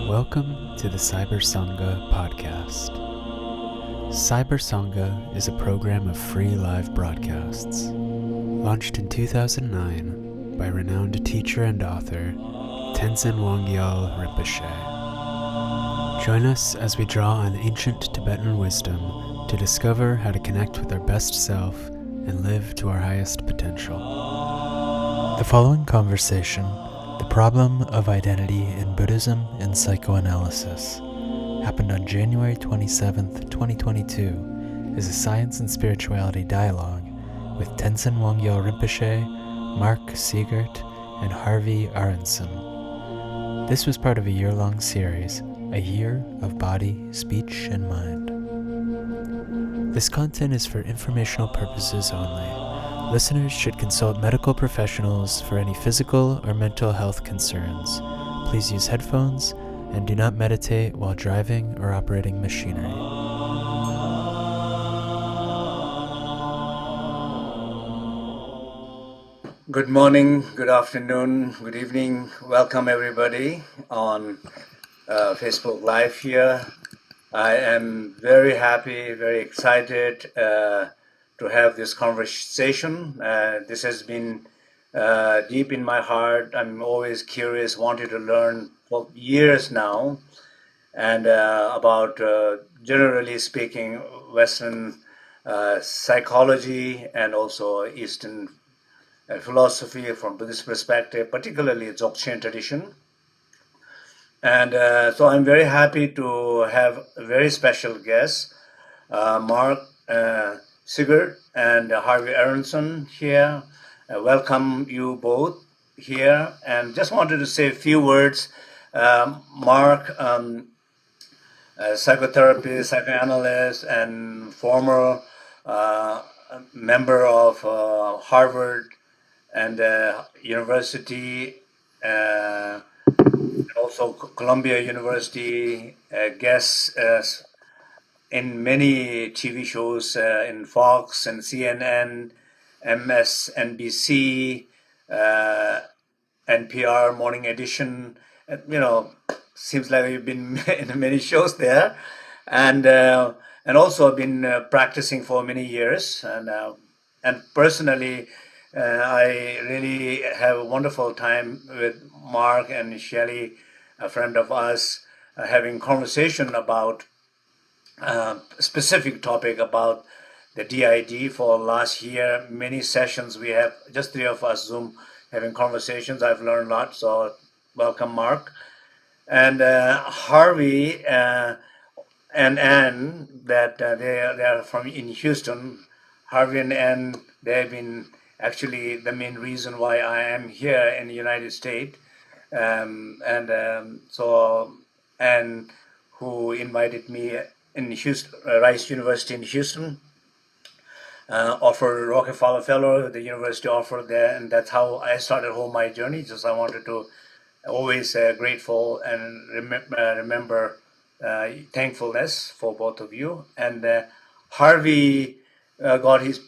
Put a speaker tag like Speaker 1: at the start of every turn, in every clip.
Speaker 1: Welcome to the Cyber Sangha podcast. Cyber Sangha is a program of free live broadcasts, launched in 2009 by renowned teacher and author Tenzin Wangyal Rinpoche. Join us as we draw on ancient Tibetan wisdom to discover how to connect with our best self and live to our highest potential. The following conversation, The Problem of Identity in Buddhism and Psychoanalysis, happened on January 27th, 2022, is a science and spirituality dialogue with Tenzin Wangyal Rinpoche, Mark Siegert, and Harvey Aronson. This was part of a year-long series, A Year of Body, Speech, and Mind. This content is for informational purposes only. Listeners should consult medical professionals for any physical or mental health concerns. Please use headphones and do not meditate while driving or operating machinery.
Speaker 2: Good morning, good afternoon, good evening. Welcome everybody on Facebook Live here. I am very happy, very excited to have this conversation. This has been deep in my heart. I'm always curious, wanted to learn for years now, and about, generally speaking, Western psychology and also Eastern philosophy from Buddhist perspective, particularly Dzogchen tradition. And so I'm very happy to have a very special guest, Mark Siegert and Harvey Aronson here. Welcome you both here, and just wanted to say a few words. Mark, psychotherapist, psychoanalyst, and former member of Harvard and University, also Columbia University, guest in many TV shows in Fox and CNN, MSNBC, NPR Morning Edition. Seems like you've been in many shows there, and also been practicing for many years. And personally, I really have a wonderful time with Mark and Shelley, a friend of us, having conversation about specific topic about the DID for last year. Many sessions we have, just three of us Zoom having conversations. I've learned a lot, so welcome, Mark. And Harvey and Ann, that they are from in Houston. Harvey and Ann, they've been actually the main reason why I am here in the United States. So Ann, who invited me in Houston, Rice University in Houston, offered Rockefeller Fellow, the university offered there, and that's how I started whole my journey. Just I wanted to always grateful and remember thankfulness for both of you. And Harvey got his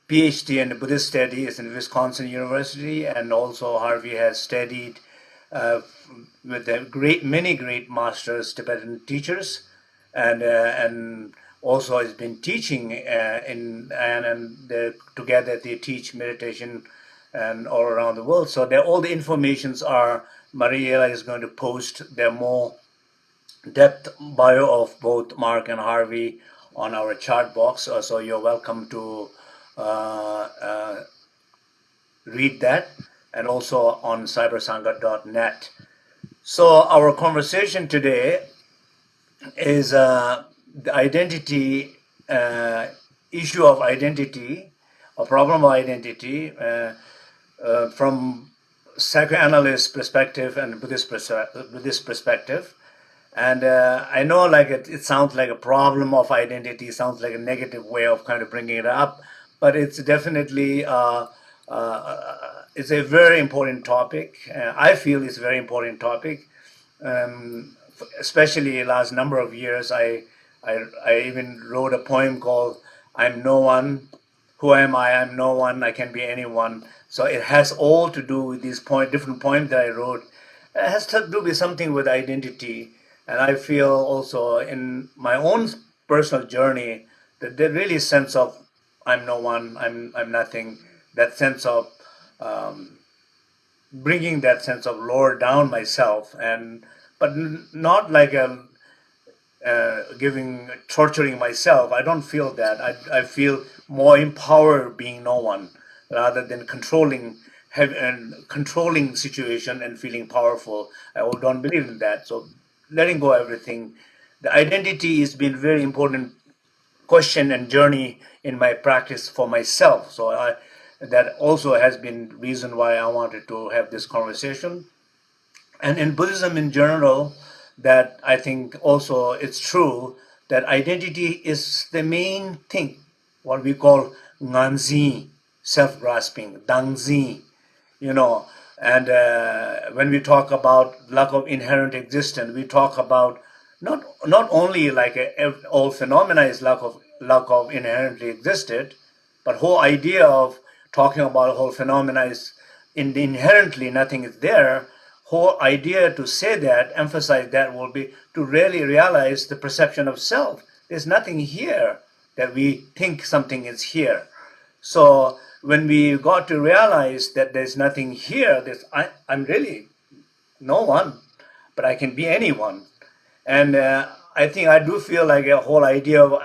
Speaker 2: PhD in Buddhist studies in Wisconsin University, and also Harvey has studied with many great masters, Tibetan teachers, and also has been teaching together they teach meditation and all around the world. So all the informations are, Mariela is going to post their more depth bio of both Mark and Harvey on our chat box. So you're welcome to read that, and also on cybersangha.net. So our conversation today is the identity, issue of identity, a problem of identity from psychoanalyst perspective and Buddhist perspective. And I know like it sounds like a problem of identity, sounds like a negative way of kind of bringing it up, but it's definitely it's a very important topic. I feel it's a very important topic, especially last number of years. I even wrote a poem called "I'm No One." Who am I? I'm no one. I can be anyone. So it has all to do with these different poems that I wrote. It has to do with something with identity. And I feel also in my own personal journey that there really sense of I'm no one, I'm nothing. That sense of um, bringing that sense of lower down myself, and but not like a giving torturing myself. I don't feel that. I feel more empowered being no one rather than controlling and controlling situation and feeling powerful. I don't believe in that. So letting go of everything. The identity has been very important question and journey in my practice for myself. So that also has been reason why I wanted to have this conversation. And in Buddhism in general, that I think also it's true that identity is the main thing, what we call nganzi, self-grasping, dangzi, you know. And when we talk about lack of inherent existence, we talk about not only like all phenomena is lack of inherently existed, but whole idea of talking about a whole phenomena is inherently nothing is there. Whole idea to say that, emphasize that, will be to really realize the perception of self. There's nothing here that we think something is here. So when we got to realize that there's nothing here, I'm really no one, but I can be anyone. And I think I do feel like a whole idea of,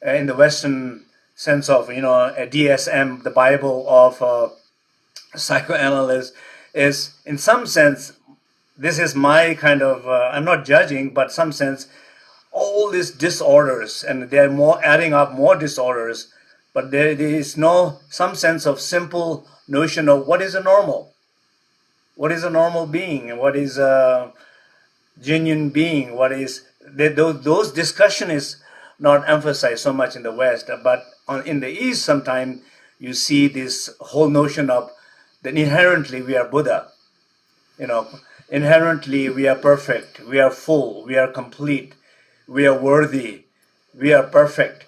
Speaker 2: in the Western sense of, a DSM, the Bible of psychoanalysis, is in some sense, this is my kind of, I'm not judging, but some sense, all these disorders, and they're more adding up more disorders, but there is no some sense of simple notion of what is a normal being, and what is a genuine being, what is those discussion is not emphasized so much in the West, but in the East, sometimes you see this whole notion of that inherently we are Buddha, you know, inherently we are perfect, we are full, we are complete, we are worthy, we are perfect,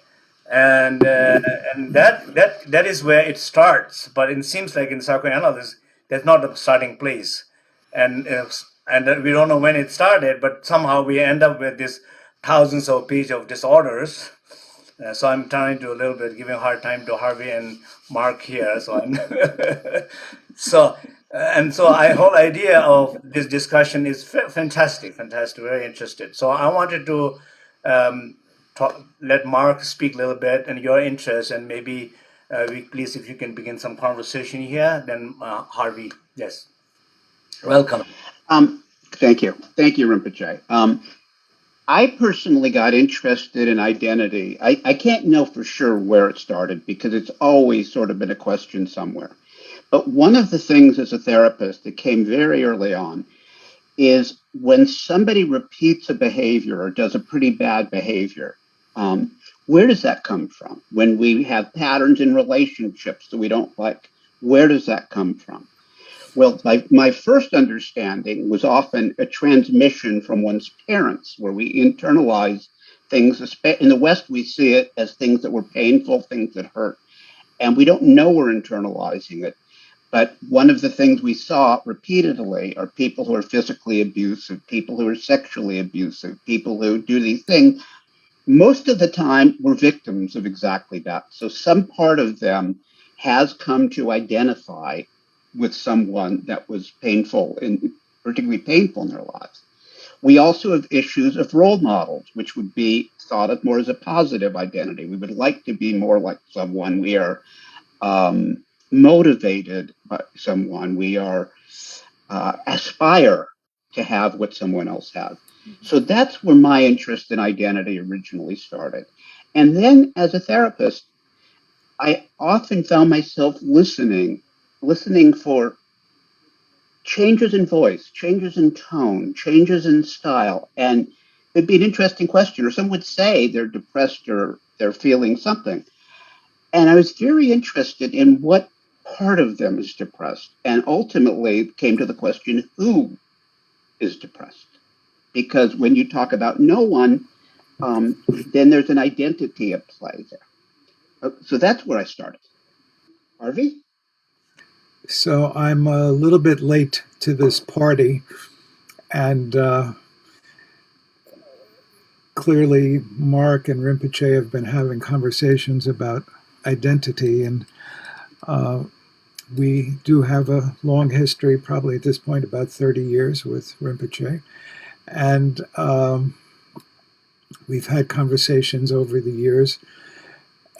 Speaker 2: and that is where it starts. But it seems like in psychoanalysis, that's not the starting place, and we don't know when it started, but somehow we end up with this thousands of pages of disorders. So I'm trying to a little bit giving a hard time to Harvey and Mark here. So I'm so and so I whole idea of this discussion is fantastic, fantastic, very interested. So I wanted to let Mark speak a little bit and your interest, and maybe please, if you can begin some conversation here, then Harvey, yes, welcome.
Speaker 3: Thank you. Thank you, Rinpoche. I personally got interested in identity. I can't know for sure where it started because it's always sort of been a question somewhere. But one of the things as a therapist that came very early on is when somebody repeats a behavior or does a pretty bad behavior, where does that come from? When we have patterns in relationships that we don't like, where does that come from? Well, my first understanding was often a transmission from one's parents, where we internalize things. In the West, we see it as things that were painful, things that hurt, and we don't know we're internalizing it. But one of the things we saw repeatedly are people who are physically abusive, people who are sexually abusive, people who do these things. Most of the time, we're victims of exactly that. So some part of them has come to identify with someone that was painful, and particularly painful in their lives. We also have issues of role models, which would be thought of more as a positive identity. We would like to be more like someone. We are motivated by someone. We are aspire to have what someone else has. So that's where my interest in identity originally started. And then as a therapist, I often found myself listening for changes in voice, changes in tone, changes in style. And it'd be an interesting question, or some would say they're depressed or they're feeling something. And I was very interested in what part of them is depressed. And ultimately came to the question, who is depressed? Because when you talk about no one, then there's an identity at play there. So that's where I started. Harvey?
Speaker 4: So I'm a little bit late to this party, and clearly Mark and Rinpoche have been having conversations about identity, and we do have a long history, probably at this point about 30 years with Rinpoche. And we've had conversations over the years.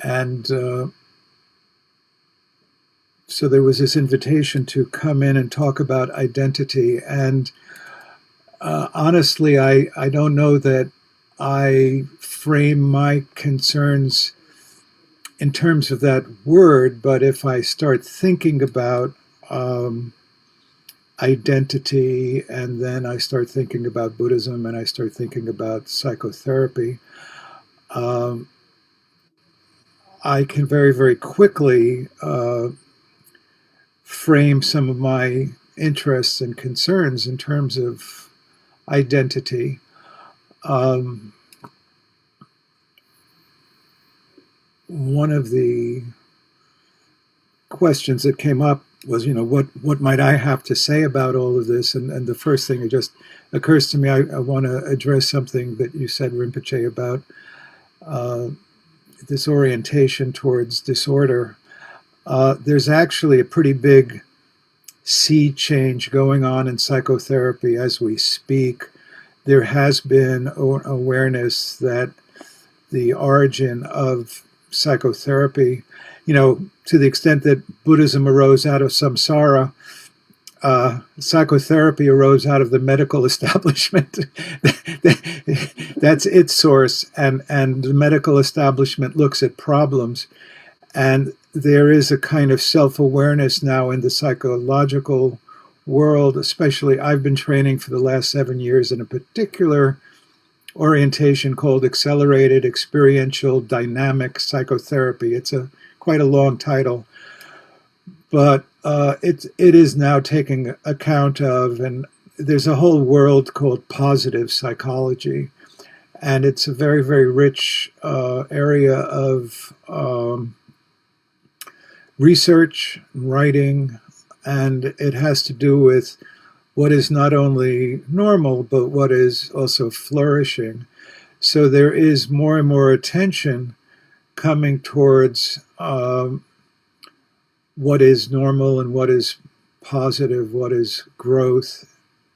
Speaker 4: And so there was this invitation to come in and talk about identity. And honestly, I don't know that I frame my concerns in terms of that word, but if I start thinking about identity, and then I start thinking about Buddhism, and I start thinking about psychotherapy, I can very, very quickly frame some of my interests and concerns in terms of identity. One of the questions that came up was, what might I have to say about all of this? And the first thing that just occurs to me, I want to address something that you said, Rinpoche, about this orientation towards disorder. There's actually a pretty big sea change going on in psychotherapy as we speak. There has been awareness that the origin of psychotherapy, to the extent that Buddhism arose out of samsara, psychotherapy arose out of the medical establishment. That's its source, and the medical establishment looks at problems. And there is a kind of self-awareness now in the psychological world, especially I've been training for the last 7 years in a particular orientation called accelerated experiential dynamic psychotherapy. It's quite a long title, but it is now taking account of, and there's a whole world called positive psychology, and it's a very, very rich area of research, writing, and it has to do with what is not only normal, but what is also flourishing. So there is more and more attention coming towards what is normal and what is positive, what is growth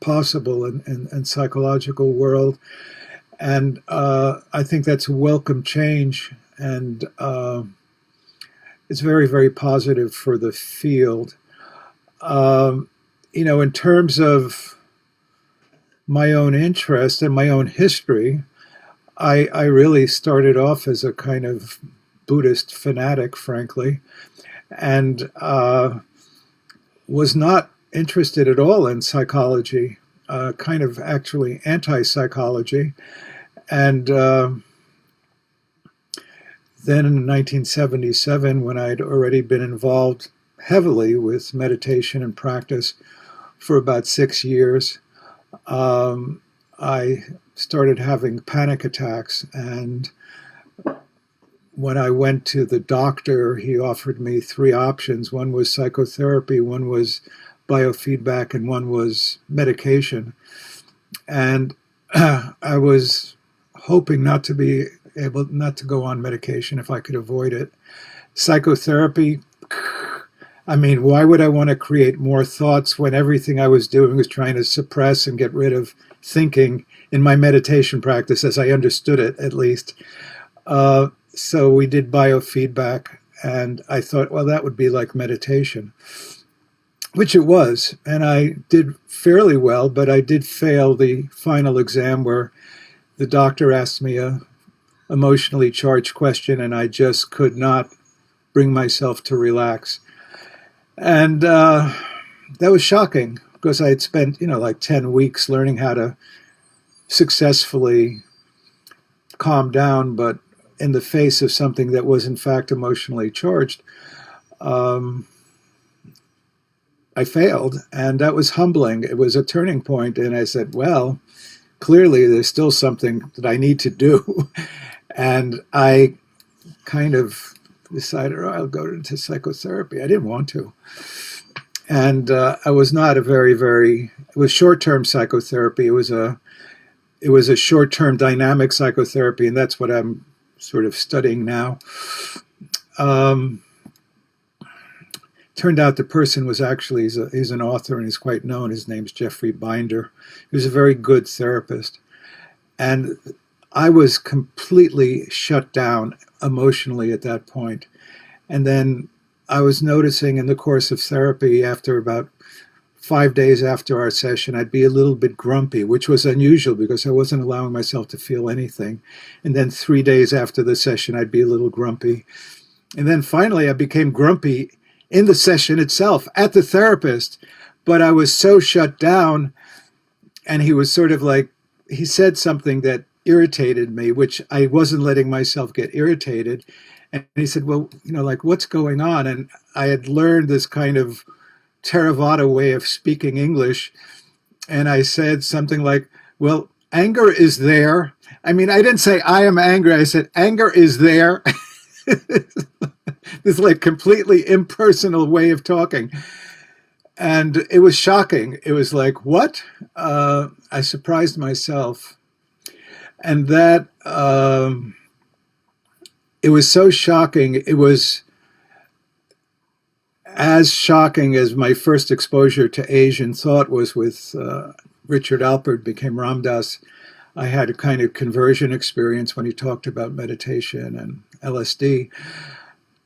Speaker 4: possible in psychological world. And I think that's a welcome change, and it's very, very positive for the field. In terms of my own interest and my own history, I really started off as a kind of Buddhist fanatic, frankly, and was not interested at all in psychology, kind of actually anti-psychology. And then in 1977, when I'd already been involved heavily with meditation and practice for about 6 years, I started having panic attacks. And when I went to the doctor, he offered me 3 options. One was psychotherapy, one was biofeedback, and one was medication. And I was hoping not to go on medication if I could avoid it. Psychotherapy, I mean, why would I want to create more thoughts when everything I was doing was trying to suppress and get rid of thinking in my meditation practice, as I understood it, at least. So we did biofeedback, and I thought, well, that would be like meditation, which it was. And I did fairly well, but I did fail the final exam where the doctor asked me a emotionally charged question, and I just could not bring myself to relax. And that was shocking, because I had spent, like 10 weeks learning how to successfully calm down, but in the face of something that was in fact emotionally charged, I failed, and that was humbling. It was a turning point, and I said, well, clearly there's still something that I need to do. And I kind of decided, I'll go into psychotherapy. I didn't want to. And I was not it was short-term psychotherapy. It it was a short-term dynamic psychotherapy, and that's what I'm sort of studying now. Turned out the person was actually, he's an author and he's quite known. His name's Jeffrey Binder. He was a very good therapist. And I was completely shut down emotionally at that point. And then I was noticing in the course of therapy, after about 5 days after our session, I'd be a little bit grumpy, which was unusual because I wasn't allowing myself to feel anything. And then 3 days after the session, I'd be a little grumpy. And then finally, I became grumpy in the session itself at the therapist. But I was so shut down, and he was sort of like, he said something that irritated me, which I wasn't letting myself get irritated. And he said, well, like, what's going on? And I had learned this kind of Theravada way of speaking English. And I said something like, well, anger is there. I mean, I didn't say I am angry. I said, anger is there. This like completely impersonal way of talking. And it was shocking. It was like, what? I surprised myself. And that, it was so shocking. It was as shocking as my first exposure to Asian thought was with Richard Alpert became Ram Dass. I had a kind of conversion experience when he talked about meditation and LSD.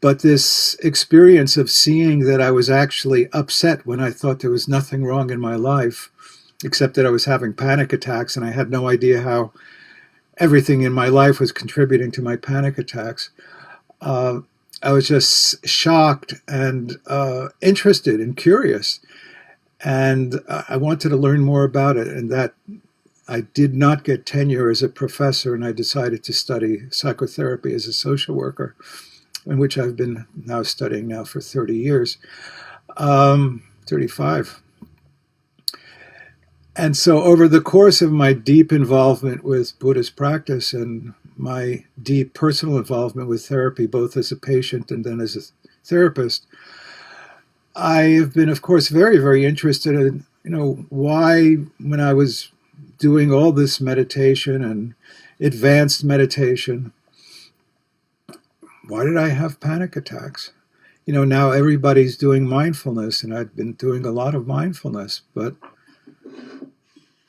Speaker 4: But this experience of seeing that I was actually upset when I thought there was nothing wrong in my life, except that I was having panic attacks, and I had no idea how everything in my life was contributing to my panic attacks. I was just shocked and interested and curious. And I wanted to learn more about it. And that I did not get tenure as a professor, and I decided to study psychotherapy as a social worker, in which I've been now studying now for 30 years, 35. And so over the course of my deep involvement with Buddhist practice and my deep personal involvement with therapy, both as a patient and then as a therapist, I have been, of course, very, very interested in, why when I was doing all this meditation and advanced meditation, why did I have panic attacks? Now everybody's doing mindfulness, and I've been doing a lot of mindfulness, but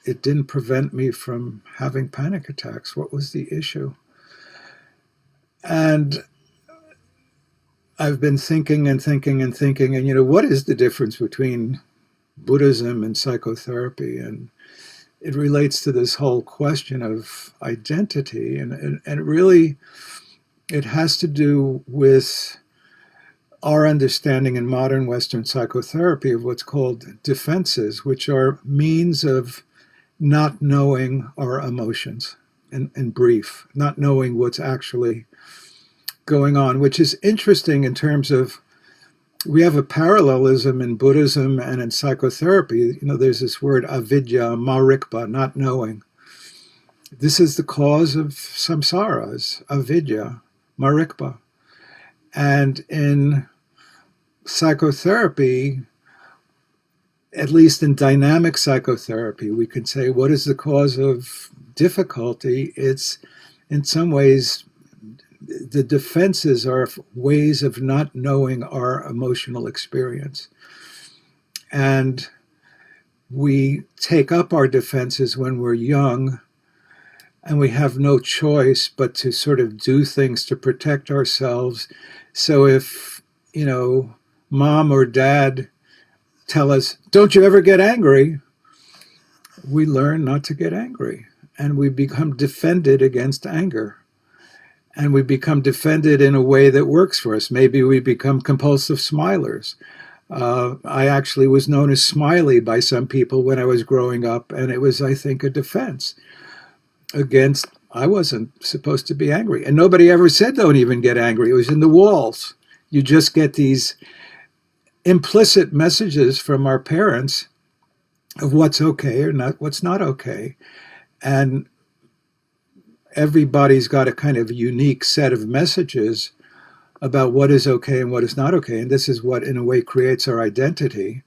Speaker 4: it didn't prevent me from having panic attacks. What was the issue? And I've been thinking and thinking and thinking, and what is the difference between Buddhism and psychotherapy? And it relates to this whole question of identity, and really it has to do with our understanding in modern Western psychotherapy of what's called defenses, which are means of not knowing our emotions, in brief, not knowing what's actually going on, which is interesting in terms of, we have a parallelism in Buddhism and in psychotherapy. There's this word avidya, marikpa, not knowing. This is the cause of samsaras, avidya, marikpa. And in psychotherapy, at least in dynamic psychotherapy, we can say, what is the cause of difficulty? It's, in some ways, the defenses are ways of not knowing our emotional experience. And we take up our defenses when we're young, and we have no choice but to sort of do things to protect ourselves. So if, mom or dad tell us, don't you ever get angry, we learn not to get angry. And we become defended against anger. And we become defended in a way that works for us. Maybe we become compulsive smilers. I actually was known as Smiley by some people when I was growing up, and it was, I think, a defense against, I wasn't supposed to be angry. And nobody ever said don't even get angry. It was in the walls. You just get these implicit messages from our parents of what's okay or not, what's not okay. And everybody's got a kind of unique set of messages about what is okay and what is not okay. And this is what, in a way, creates our identity.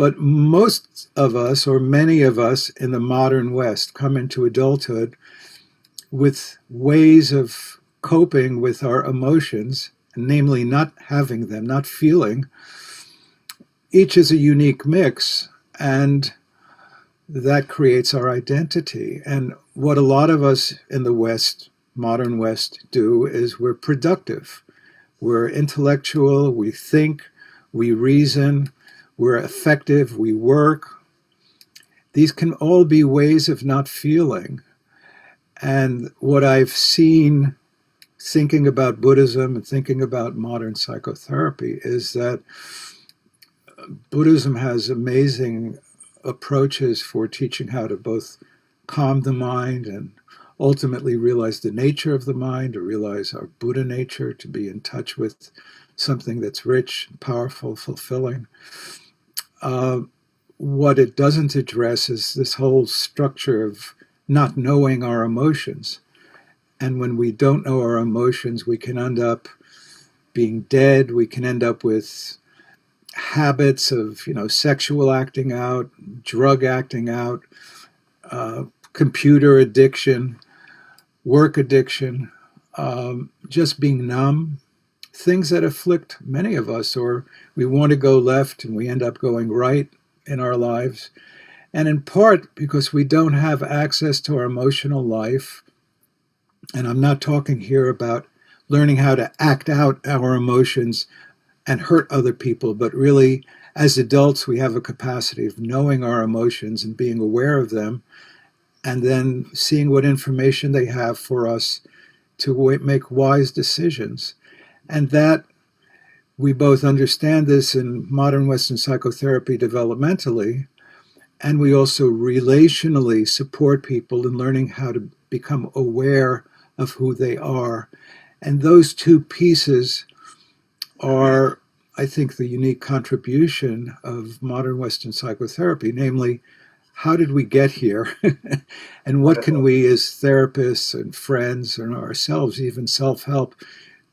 Speaker 4: But most of us, or many of us in the modern West, come into adulthood with ways of coping with our emotions, namely not having them, not feeling. Each is a unique mix, and that creates our identity. And what a lot of us in the West, modern West, do is we're productive. We're intellectual, we think, we reason, we're effective, we work. These can all be ways of not feeling. And what I've seen thinking about Buddhism and thinking about modern psychotherapy is that Buddhism has amazing approaches for teaching how to both calm the mind and ultimately realize the nature of the mind, or realize our Buddha nature, to be in touch with something that's rich, powerful, fulfilling. What it doesn't address is this whole structure of not knowing our emotions. And when we don't know our emotions, we can end up being dead. We can end up with habits of, sexual acting out, drug acting out, computer addiction, work addiction, just being numb, things that afflict many of us, or we want to go left and we end up going right in our lives. And in part because we don't have access to our emotional life. And I'm not talking here about learning how to act out our emotions and hurt other people, but really, as adults, we have a capacity of knowing our emotions and being aware of them, and then seeing what information they have for us to make wise decisions. And that we both understand this in modern Western psychotherapy developmentally, and we also relationally support people in learning how to become aware of who they are. And those two pieces are, I think, the unique contribution of modern Western psychotherapy, namely, how did we get here? And what can we as therapists and friends and ourselves, even self-help,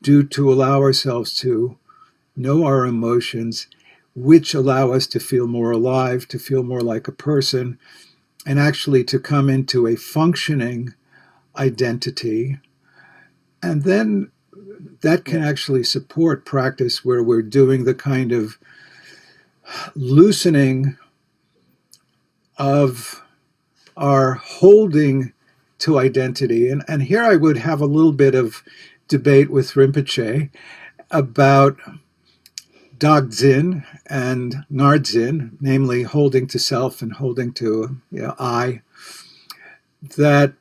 Speaker 4: do to allow ourselves to know our emotions, which allow us to feel more alive, to feel more like a person, and actually to come into a functioning identity. And then that can actually support practice where we're doing the kind of loosening of our holding to identity. And here I would have a little bit of debate with Rinpoche about Dagdzin and Nardzin, namely holding to self and holding to I. That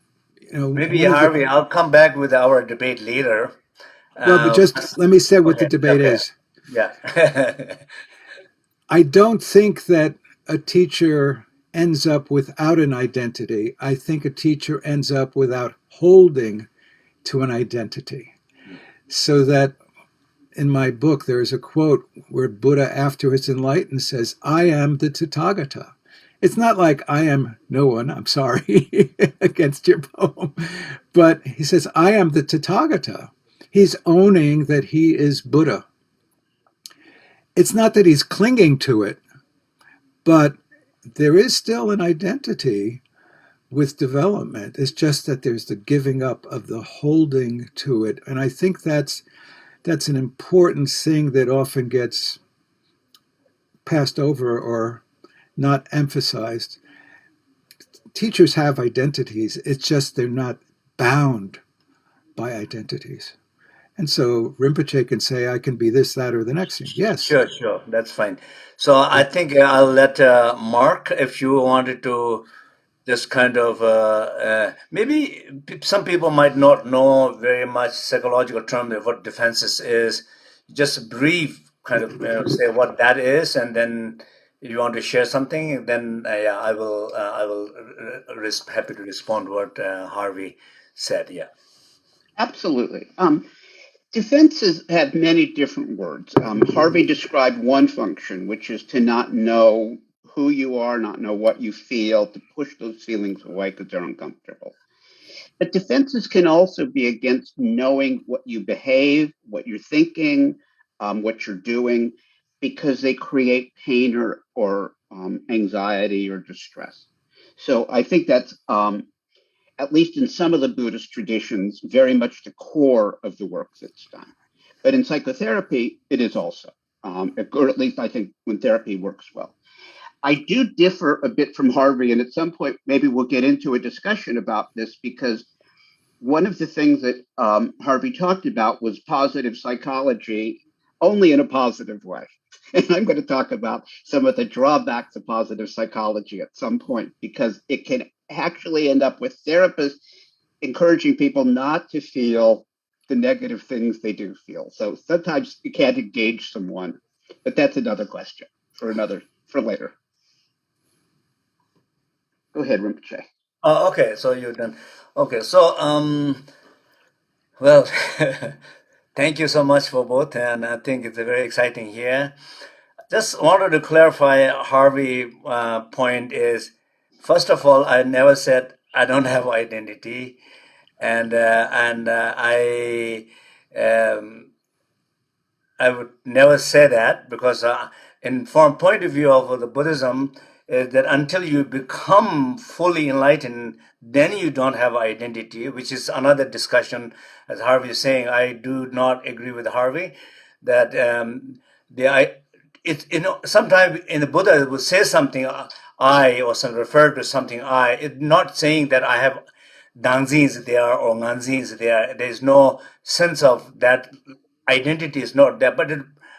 Speaker 2: maybe Harvey, I'll come back with our debate later.
Speaker 4: Well, but just let me say what the debate is.
Speaker 2: Yeah.
Speaker 4: I don't think that a teacher ends up without an identity. I think a teacher ends up without holding to an identity. So that in my book, there is a quote where Buddha, after it's enlightened, says, "I am the Tathagata." It's not like I am no one, I'm sorry, against your poem. But he says, I am the Tathagata. He's owning that he is Buddha. It's not that he's clinging to it, but there is still an identity with development. It's just that there's the giving up of the holding to it. And I think that's an important thing that often gets passed over or not emphasized. Teachers have identities. It's just they're not bound by identities. And so Rinpoche can say, I can be this, that, or the next thing. Yes.
Speaker 2: Sure. That's fine. So I think I'll let Mark, if you wanted to just kind of, maybe some people might not know very much psychological term of what defenses is. Just brief kind of say what that is, and then if you want to share something, then I will happy to respond to what Harvey said. Yeah.
Speaker 3: Absolutely. Defenses have many different words. Harvey described one function, which is to not know who you are, not know what you feel, to push those feelings away because they're uncomfortable. But defenses can also be against knowing what you behave, what you're thinking, what you're doing, because they create pain or anxiety or distress. So I think that's, at least in some of the Buddhist traditions, very much the core of the work that's done. But in psychotherapy, it is also, or at least I think when therapy works well. I do differ a bit from Harvey, and at some point, maybe we'll get into a discussion about this because one of the things that Harvey talked about was positive psychology only in a positive way. And I'm going to talk about some of the drawbacks of positive psychology at some point because it can actually end up with therapists encouraging people not to feel the negative things they do feel. So sometimes you can't engage someone, but that's another question for later. Go ahead, Rinpoche.
Speaker 2: Okay, so you're done. Okay, so well, thank you so much for both, and I think it's a very exciting here. Just wanted to clarify Harvey point is, first of all, I never said I don't have identity, and um, I would never say that because, from point of view of the Buddhism, is that until you become fully enlightened, then you don't have identity, which is another discussion. As Harvey is saying, I do not agree with Harvey that the I. It's sometimes in the Buddha it will say something I or some refer to something I. It's not saying that I have Dangzins there or Nganzins there. There's no sense of that identity is not there, but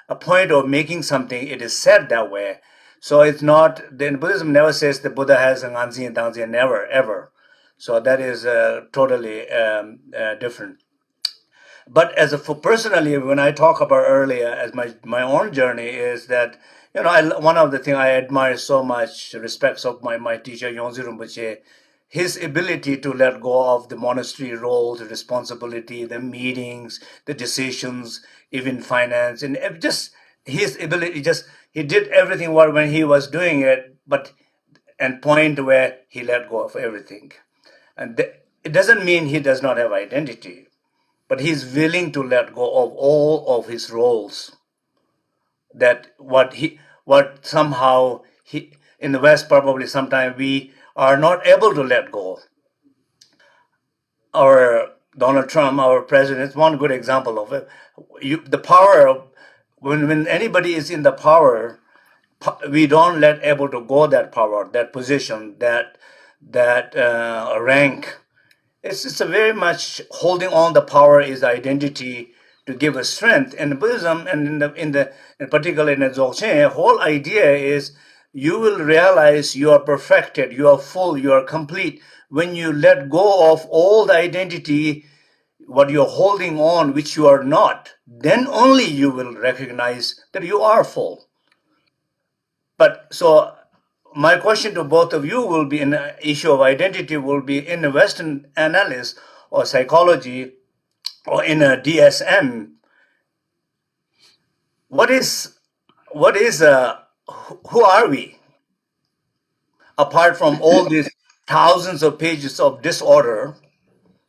Speaker 2: a point of making something, it is said that way. So it's not, then Buddhism never says the Buddha has a Nganzi and Dangzi, never, ever. So that is totally different. But as for personally, when I talk about earlier, as my own journey is that, one of the things I admire so much, respects of my teacher, Yongzi Rinpoche, his ability to let go of the monastery role, the responsibility, the meetings, the decisions, even finance, and just his ability, he did everything when he was doing it, but and point where he let go of everything. And it doesn't mean he does not have identity, but he's willing to let go of all of his roles. That what somehow he in the West probably sometimes we are not able to let go. Our Donald Trump, our president, is one good example of it. The power when anybody is in the power, we don't let able to go that power, that position, that rank. It's a very much holding on the power is identity to give us strength. And Buddhism, and in particular in the Dzogchen, whole idea is you will realize you are perfected, you are full, you are complete when you let go of all the identity, what you're holding on, which you are not. Then only you will recognize that you are full. But so my question to both of you will be in the issue of identity will be in the Western analysis or psychology or in a DSM. What is who are we apart from all these thousands of pages of disorder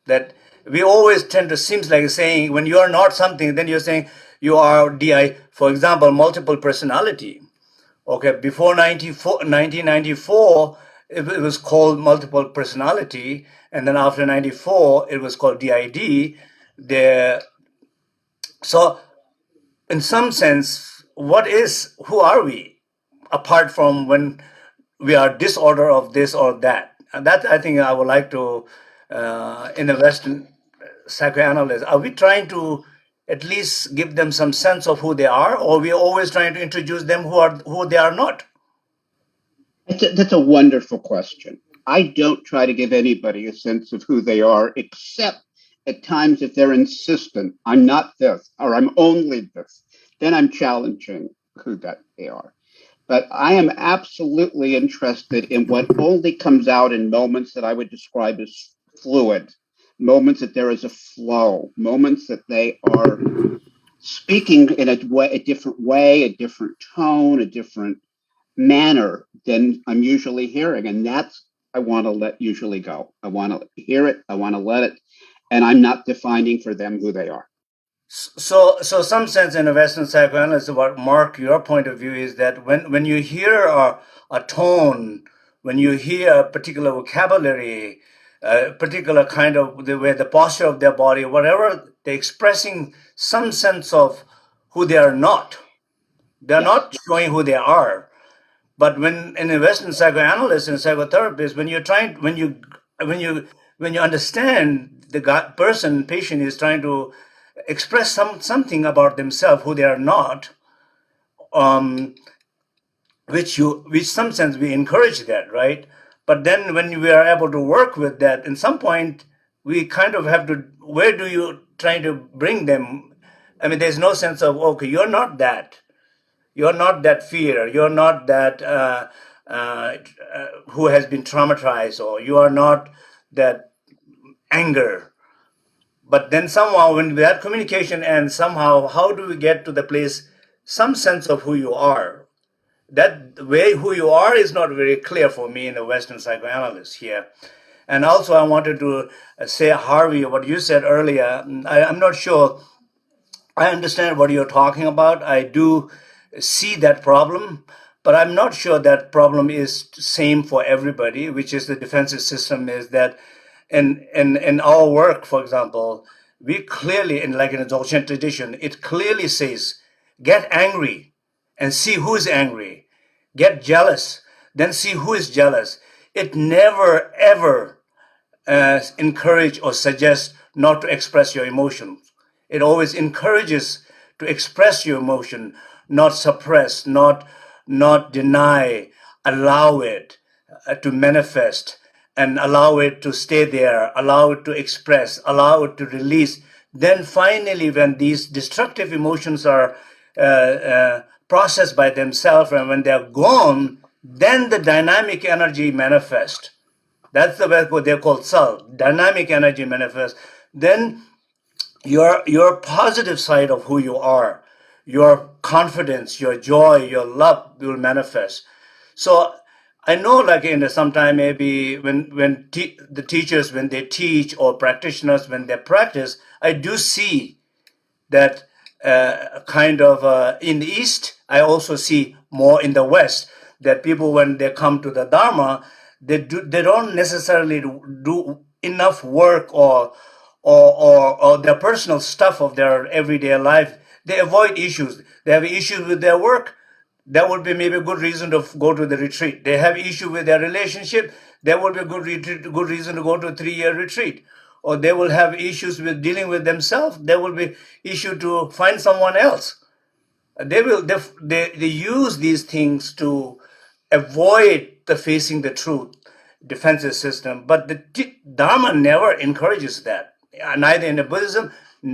Speaker 2: that we always tend to seems like saying when you are not something, then you're saying you are DI, for example, multiple personality. Okay, before 1994, it was called multiple personality, and then after 94, it was called DID. So, in some sense, who are we, apart from when we are disorder of this or that? And that I think I would like to, in the Western psychoanalysis, are we trying to at least give them some sense of who they are, or we are always trying to introduce them who they are not?
Speaker 3: That's a wonderful question. I don't try to give anybody a sense of who they are, except at times if they're insistent, I'm not this, or I'm only this, then I'm challenging who that they are. But I am absolutely interested in what only comes out in moments that I would describe as fluid, moments that there is a flow, moments that they are speaking in a different way, a different tone, a different manner than I'm usually hearing. And that's, I want to let usually go. I want to hear it. I want to let it. And I'm not defining for them who they are.
Speaker 2: So some sense in a Western psychoanalysis, what Mark, your point of view is that when you hear a tone, when you hear a particular vocabulary, a particular kind of the way the posture of their body, whatever, they're expressing some sense of who they are not. They're
Speaker 3: Yes.
Speaker 2: not showing who they are. But when in a Western psychoanalyst and psychotherapist, when you understand the patient is trying to express something about themselves who they are not, um, which some sense we encourage that, right? But then when we are able to work with that, in some point we kind of have to, where do you try to bring them? I mean, there's no sense of, okay, you're not that. You're not that fear. You're not that who has been traumatized, or you are not that anger. But then somehow, when that communication ends, somehow, how do we get to the place, some sense of who you are? That way, who you are is not very clear for me in the Western psychoanalyst here. And also, I wanted to say, Harvey, what you said earlier, I'm not sure I understand what you're talking about. I do see that problem, but I'm not sure that problem is same for everybody, which is the defensive system is that in our work, for example, we clearly, like in the Dzogchen tradition, it clearly says, get angry and see who is angry. Get jealous, then see who is jealous. It never, ever encourage or suggest not to express your emotions. It always encourages to express your emotion, not suppress, not deny, allow it to manifest, and allow it to stay there, allow it to express, allow it to release. Then finally, when these destructive emotions are processed by themselves, and when they're gone, then the dynamic energy manifests. That's the way what they're called self. Dynamic energy manifests. Then your positive side of who you are, your confidence, your joy, your love will manifest. So I know, like in sometime maybe when the teachers, when they teach, or practitioners when they practice, I do see that kind of in the East. I also see more in the West that people, when they come to the Dharma, they don't necessarily do enough work or their personal stuff of their everyday life. They avoid issues. They have issues with their work. That would be maybe a good reason to go to the retreat. They have issue with their relationship. That would be a good reason to go to a 3-year retreat. Or they will have issues with dealing with themselves. There will be issue to find someone else. They use these things to avoid the facing the truth defensive system. But the Dharma never encourages that. Neither in the Buddhism,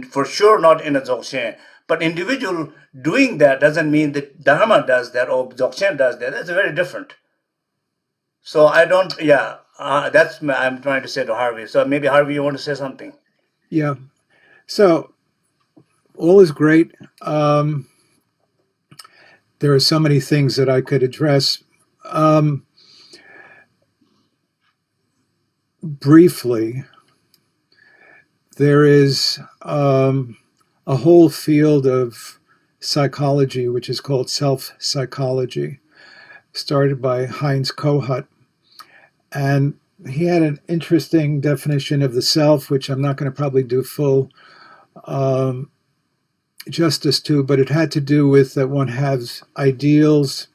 Speaker 2: for sure not in the Dzogchen. But individual doing that doesn't mean that Dharma does that or Dzogchen does that. That's very different. So I don't, that's what I'm trying to say to Harvey. So maybe Harvey, you want to say something?
Speaker 4: Yeah. So all is great. There are so many things that I could address. Briefly, there is a whole field of psychology which is called self-psychology, started by Heinz Kohut. And he had an interesting definition of the self, which I'm not going to probably do full justice to, but it had to do with that one has ideals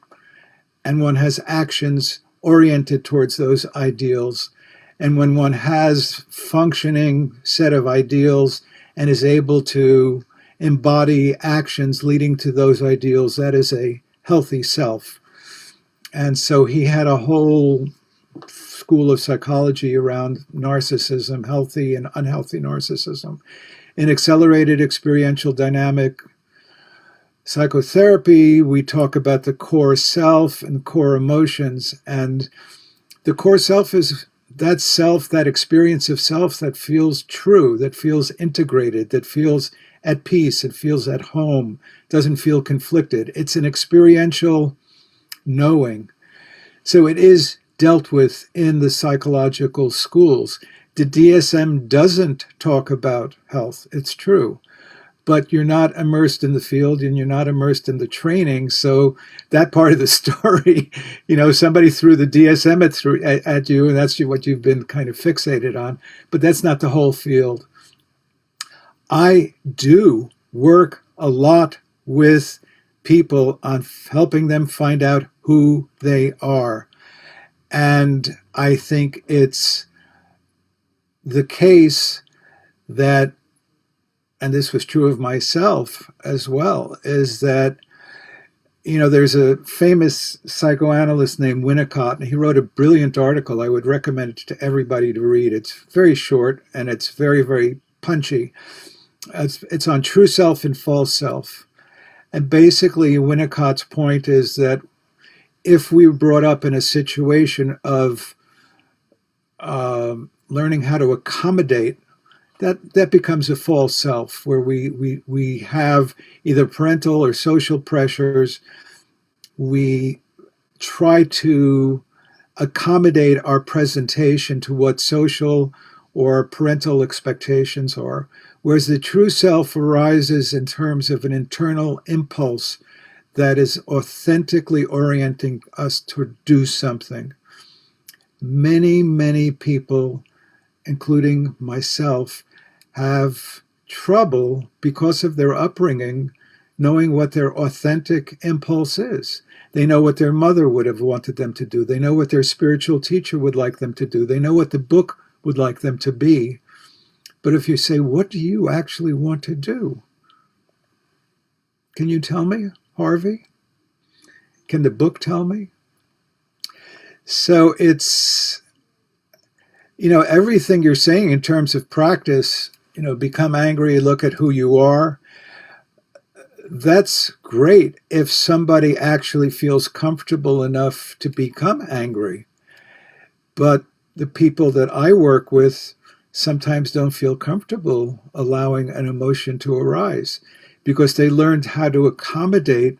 Speaker 4: and one has actions oriented towards those ideals. And when one has functioning set of ideals and is able to embody actions leading to those ideals, that is a healthy self. And so he had a whole school of psychology around narcissism, healthy and unhealthy narcissism. In accelerated experiential dynamic psychotherapy, we talk about the core self and core emotions. And the core self is that self, that experience of self that feels true, that feels integrated, that feels at peace, it feels at home, doesn't feel conflicted. It's an experiential knowing. So it is dealt with in the psychological schools. The DSM doesn't talk about health. It's true. but you're not immersed in the field and you're not immersed in the training. So that part of the story, somebody threw the DSM at you, and that's what you've been kind of fixated on. But that's not the whole field. I do work a lot with people on helping them find out who they are. And I think it's the case that, and this was true of myself as well, is that, there's a famous psychoanalyst named Winnicott, and he wrote a brilliant article. I would recommend it to everybody to read. It's very short and it's very, very punchy. It's on true self and false self. And basically, Winnicott's point is that if we were brought up in a situation of learning how to accommodate, that becomes a false self, where we have either parental or social pressures. We try to accommodate our presentation to what social or parental expectations are, whereas the true self arises in terms of an internal impulse that is authentically orienting us to do something. Many, many people, including myself, have trouble because of their upbringing knowing what their authentic impulse is. They know what their mother would have wanted them to do. They know what their spiritual teacher would like them to do. They know what the book would like them to be. But if you say, what do you actually want to do? Can you tell me, Harvey? Can the book tell me? So it's, everything you're saying in terms of practice, become angry, look at who you are. That's great if somebody actually feels comfortable enough to become angry. But the people that I work with sometimes don't feel comfortable allowing an emotion to arise because they learned how to accommodate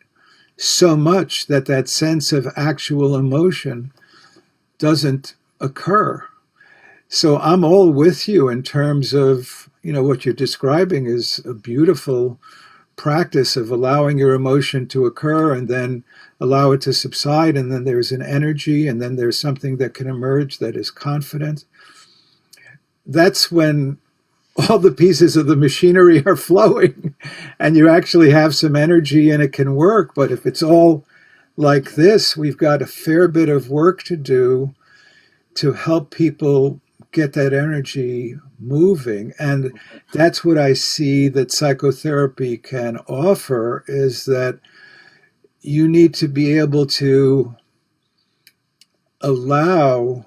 Speaker 4: so much that sense of actual emotion doesn't occur. So I'm all with you in terms of, what you're describing is a beautiful practice of allowing your emotion to occur and then allow it to subside. And then there's an energy, and then there's something that can emerge that is confident. That's when all the pieces of the machinery are flowing and you actually have some energy and it can work. But if it's all like this, we've got a fair bit of work to do to help people get that energy moving. And that's what I see that psychotherapy can offer, is that you need to be able to allow,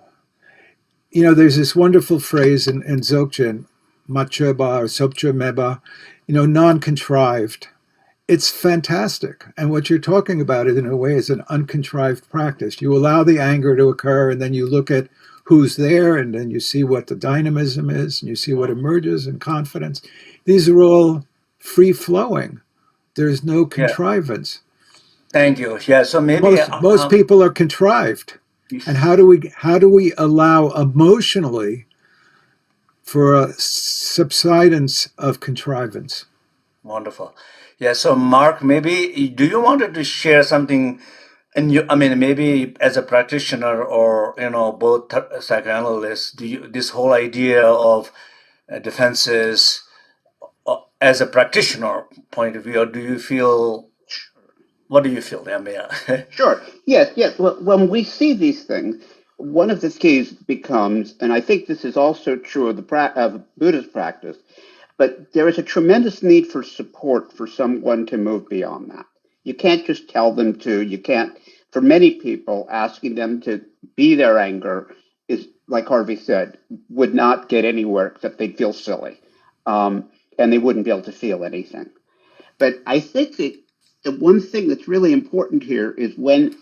Speaker 4: there's this wonderful phrase in Dzogchen, Macheba or Sopcha Meba, non-contrived. It's fantastic. And what you're talking about, in a way, is an uncontrived practice. You allow the anger to occur, and then you look at who's there, and then you see what the dynamism is, and you see what emerges in confidence. These are all free-flowing. There's no contrivance.
Speaker 2: Thank you. Yeah, so maybe
Speaker 4: most people are contrived. And how do we allow emotionally for a subsidence of contrivance?
Speaker 2: Wonderful. Yeah, so Mark, maybe do you want to share something? And maybe as a practitioner or both psychoanalysts, this whole idea of defenses as a practitioner point of view, or do you feel? What do you feel, Amir?
Speaker 3: Sure. Yes. Well, when we see these things, one of the keys becomes, and I think this is also true of of Buddhist practice, but there is a tremendous need for support for someone to move beyond that. You can't just tell them to. You can't. For many people, asking them to be their anger is, like Harvey said, would not get anywhere except they'd feel silly, and they wouldn't be able to feel anything. But I think that the one thing that's really important here is when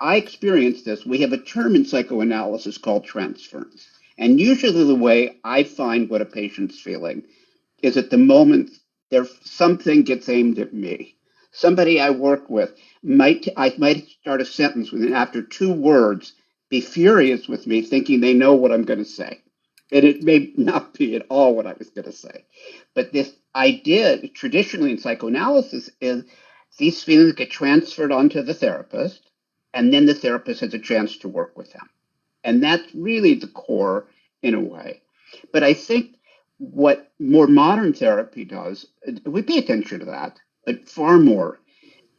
Speaker 3: I experience this, we have a term in psychoanalysis called transference. And usually the way I find what a patient's feeling is at the moment something gets aimed at me. Somebody I work with I might start a sentence with, after 2 words, be furious with me, thinking they know what I'm going to say. And it may not be at all what I was going to say. But this idea, traditionally in psychoanalysis, is these feelings get transferred onto the therapist, and then the therapist has a chance to work with them. And that's really the core in a way. But I think what more modern therapy does, we pay attention to that, but far more.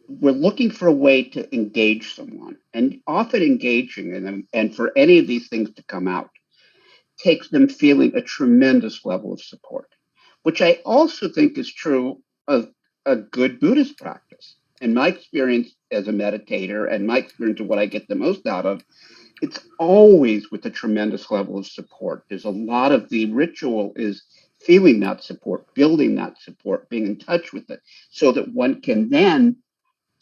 Speaker 3: We're looking for a way to engage someone, and often engaging in them, and for any of these things to come out, takes them feeling a tremendous level of support, which I also think is true of a good Buddhist practice. In my experience as a meditator and my experience of what I get the most out of, it's always with a tremendous level of support. There's a lot of the ritual is feeling that support, building that support, being in touch with it, so that one can then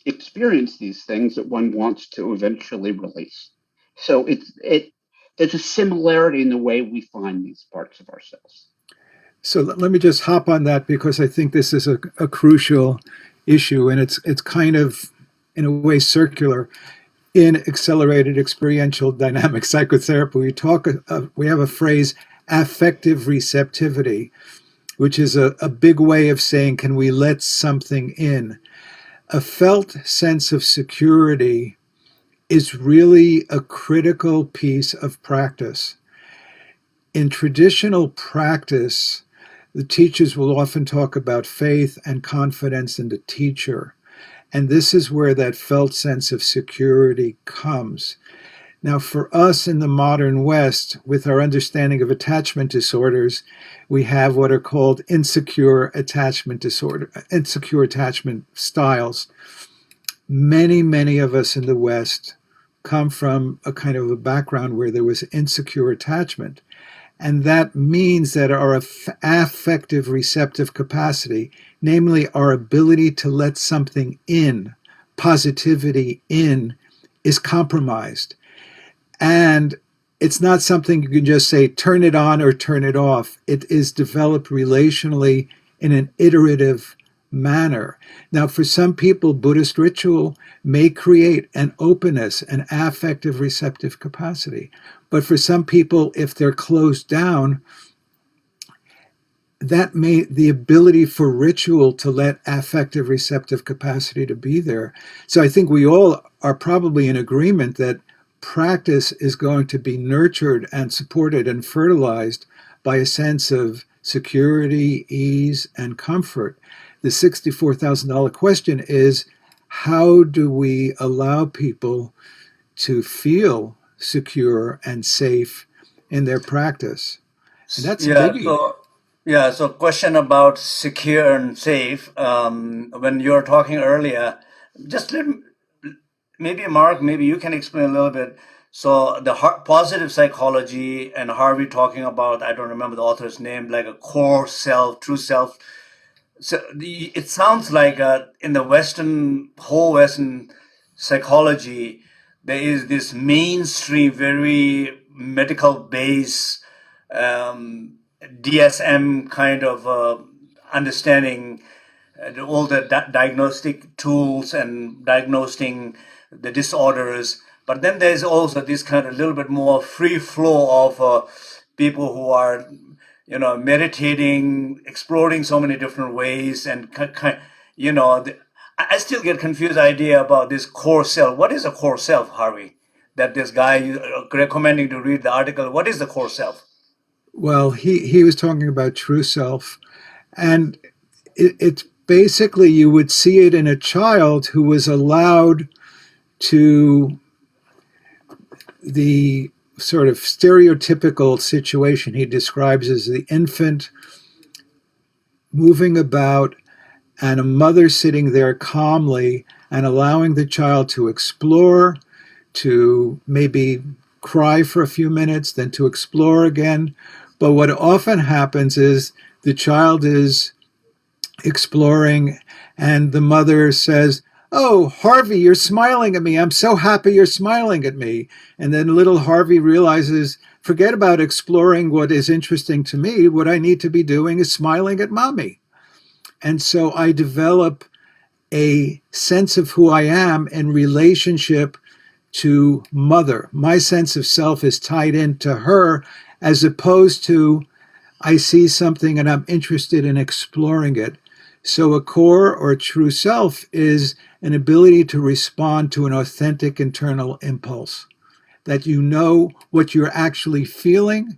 Speaker 3: experience these things that one wants to eventually release. So there's a similarity in the way we find these parts of ourselves.
Speaker 4: So let me just hop on that, because I think this is a crucial issue, and it's kind of, in a way, circular. In accelerated experiential dynamic psychotherapy, we have a phrase, affective receptivity, which is a big way of saying, can we let something in? A felt sense of security is really a critical piece of practice. In traditional practice, the teachers will often talk about faith and confidence in the teacher. And this is where that felt sense of security comes. Now, for us in the modern West, with our understanding of attachment disorders, we have what are called insecure attachment styles. Many of us in the West come from a kind of a background where there was insecure attachment. And that means that our affective receptive capacity, namely our ability to let something in, positivity in, is compromised. And it's not something you can just say, turn it on or turn it off. It is developed relationally in an iterative manner. Now, for some people, Buddhist ritual may create an openness, an affective receptive capacity. But for some people, if they're closed down, the ability for ritual to let affective receptive capacity to be there. So I think we all are probably in agreement that practice is going to be nurtured and supported and fertilized by a sense of security, ease, and comfort. The $64,000 question is, how do we allow people to feel secure and safe in their practice? And that's a biggie.
Speaker 2: So question about secure and safe. When you were talking earlier, maybe Mark, maybe you can explain a little bit. So the positive psychology and Harvey talking about, I don't remember the author's name, like a core self, true self. So it sounds like in the whole Western psychology, there is this mainstream, very medical based DSM kind of understanding, all the diagnostic tools and diagnosing the disorders. But then there's also this kind of little bit more free flow of people who are, meditating, exploring so many different ways, and I still get confused idea about this core self. What is a core self, Harvey? That this guy recommending to read the article. What is the core self?
Speaker 4: Well, he was talking about true self, and it's basically, you would see it in a child who was allowed to the sort of stereotypical situation he describes as the infant moving about and a mother sitting there calmly and allowing the child to explore, to maybe cry for a few minutes, then to explore again. But what often happens is the child is exploring and the mother says, "Oh, Harvey, you're smiling at me. I'm so happy you're smiling at me." And then little Harvey realizes, forget about exploring what is interesting to me. What I need to be doing is smiling at mommy. And so I develop a sense of who I am in relationship to mother. My sense of self is tied into her, as opposed to I see something and I'm interested in exploring it. So a core or true self is an ability to respond to an authentic internal impulse, that you know what you're actually feeling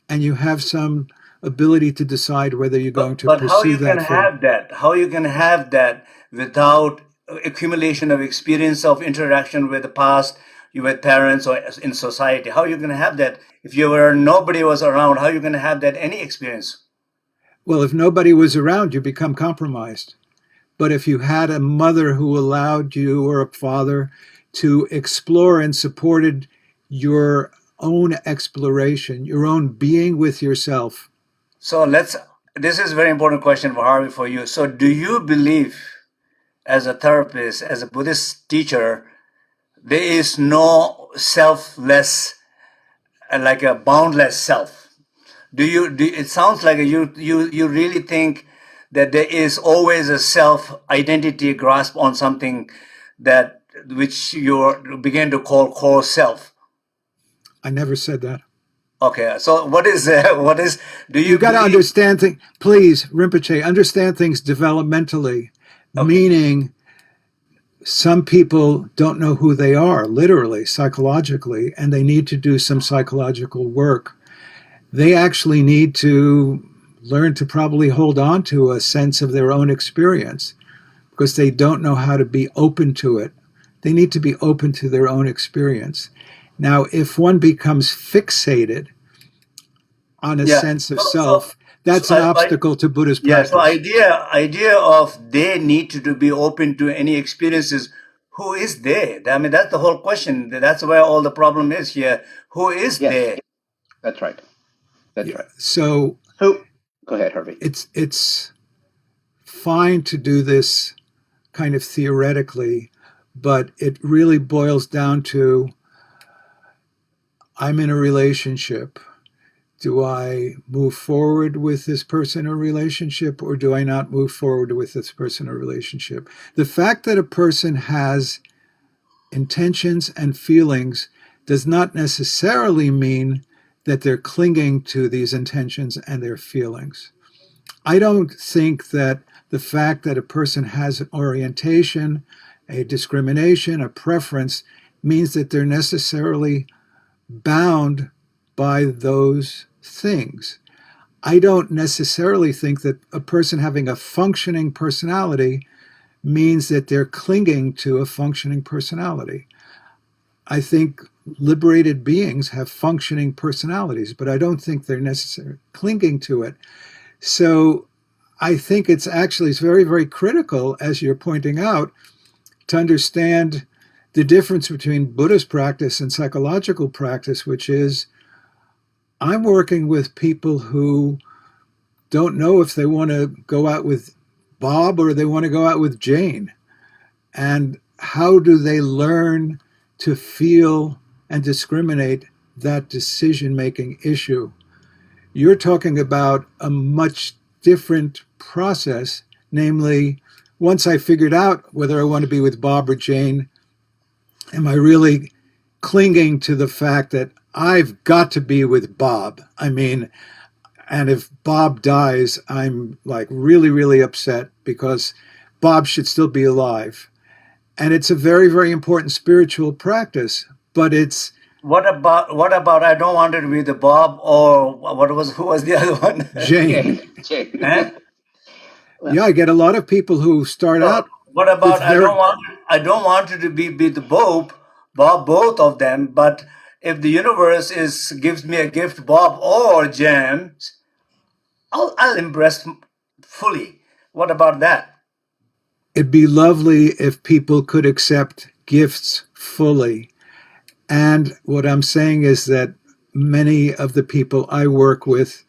Speaker 4: and you have some ability to decide whether you're going to
Speaker 2: But how
Speaker 4: pursue
Speaker 2: you can
Speaker 4: that thing.
Speaker 2: have that? How you can have that without accumulation of experience of interaction with the past, with parents or in society? How you going to have that if you were nobody was around? How you going to have that any experience?
Speaker 4: Well, if nobody was around, you become compromised. But if you had a mother who allowed you or a father to explore and supported your own exploration, your own being with yourself.
Speaker 2: So this is a very important question for Harvey, for you. So do you believe as a therapist, as a Buddhist teacher, there is no selfless, like a boundless self? It sounds like you really think that there is always a self identity grasp on something that which you begin to call core self.
Speaker 4: I never said that.
Speaker 2: Okay, so what is do you
Speaker 4: got to understand things, please, Rinpoche, understand things developmentally,
Speaker 2: Okay.
Speaker 4: Meaning some people don't know who they are, literally, psychologically, and they need to do some psychological work. They actually need to learn to probably hold on to a sense of their own experience because they don't know how to be open to it. They need to be open to their own experience. Now, if one becomes fixated on a sense of self, that's an obstacle to Buddhist practice.
Speaker 2: So idea of they need to be open to any experiences. Who is they? I mean, that's the whole question. That's where all the problem is here. Who is they?
Speaker 3: That's right. That's right.
Speaker 4: So
Speaker 3: go ahead, Harvey.
Speaker 4: It's fine to do this kind of theoretically, but it really boils down to I'm in a relationship. Do I move forward with this person or relationship, or do I not move forward with this person or relationship? The fact that a person has intentions and feelings does not necessarily mean that they're clinging to these intentions and their feelings. I don't think that the fact that a person has an orientation, a discrimination, a preference, means that they're necessarily bound by those things. I don't necessarily think that a person having a functioning personality means that they're clinging to a functioning personality. I think liberated beings have functioning personalities, but I don't think they're necessarily clinging to it. So I think it's very, very critical, as you're pointing out, to understand the difference between Buddhist practice and psychological practice, which is I'm working with people who don't know if they want to go out with Bob or they want to go out with Jane. And how do they learn to feel and discriminate that decision-making issue? You're talking about a much different process, namely, once I figured out whether I want to be with Bob or Jane, am I really clinging to the fact that I've got to be with Bob? I mean, and if Bob dies, I'm like really, really upset because Bob should still be alive. And it's a very, very important spiritual practice, but it's...
Speaker 2: What about I don't want it to be the Bob, or who was the other one?
Speaker 4: Jane.
Speaker 2: Eh?
Speaker 4: Yeah, I get a lot of people who start out...
Speaker 2: What about I don't want it to be the Bob, both of them, but if the universe gives me a gift, Bob or James, I'll embrace fully. What about that?
Speaker 4: It'd be lovely if people could accept gifts fully. And what I'm saying is that many of the people I work with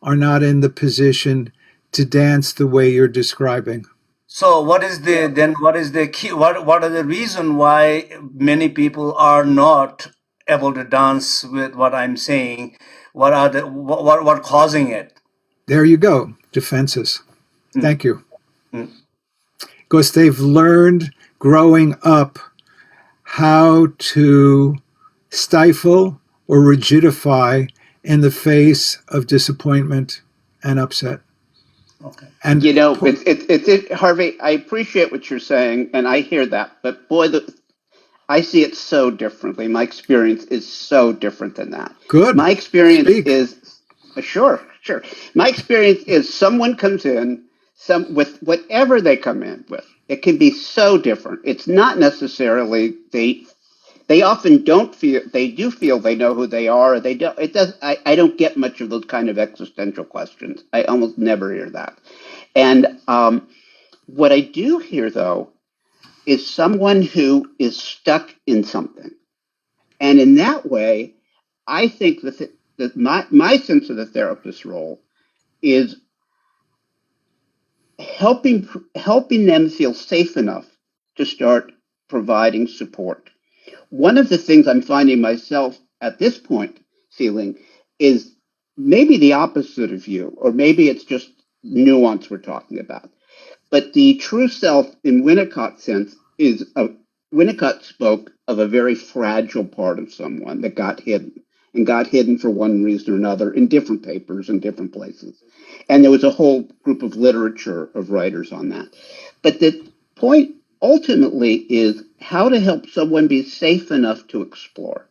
Speaker 4: are not in the position to dance the way you're describing.
Speaker 2: So what is the key? What are the reason why many people are not able to dance with what I'm saying? What causing it?
Speaker 4: There you go. Defenses. Thank you. Because they've learned growing up how to stifle or rigidify in the face of disappointment and upset.
Speaker 2: Okay.
Speaker 4: And
Speaker 3: Harvey, I appreciate what you're saying, and I hear that, but boy, I see it so differently. My experience is so different than that.
Speaker 4: good.
Speaker 3: My experience
Speaker 4: Speak.
Speaker 3: is sure. My experience is someone comes in with whatever they come in with. It can be so different. It's not necessarily they often don't feel, they do feel they know who they are. Or they don't. It does. I don't get much of those kind of existential questions. I almost never hear that. And what I do hear, though, is someone who is stuck in something. And in that way, I think that my sense of the therapist's role is helping them feel safe enough to start providing support. One of the things I'm finding myself at this point feeling is maybe the opposite of you, or maybe it's just nuance we're talking about. But the true self in Winnicott's sense is Winnicott spoke of a very fragile part of someone that got hidden for one reason or another in different papers in different places. And there was a whole group of literature of writers on that. But the point ultimately is how to help someone be safe enough to explore.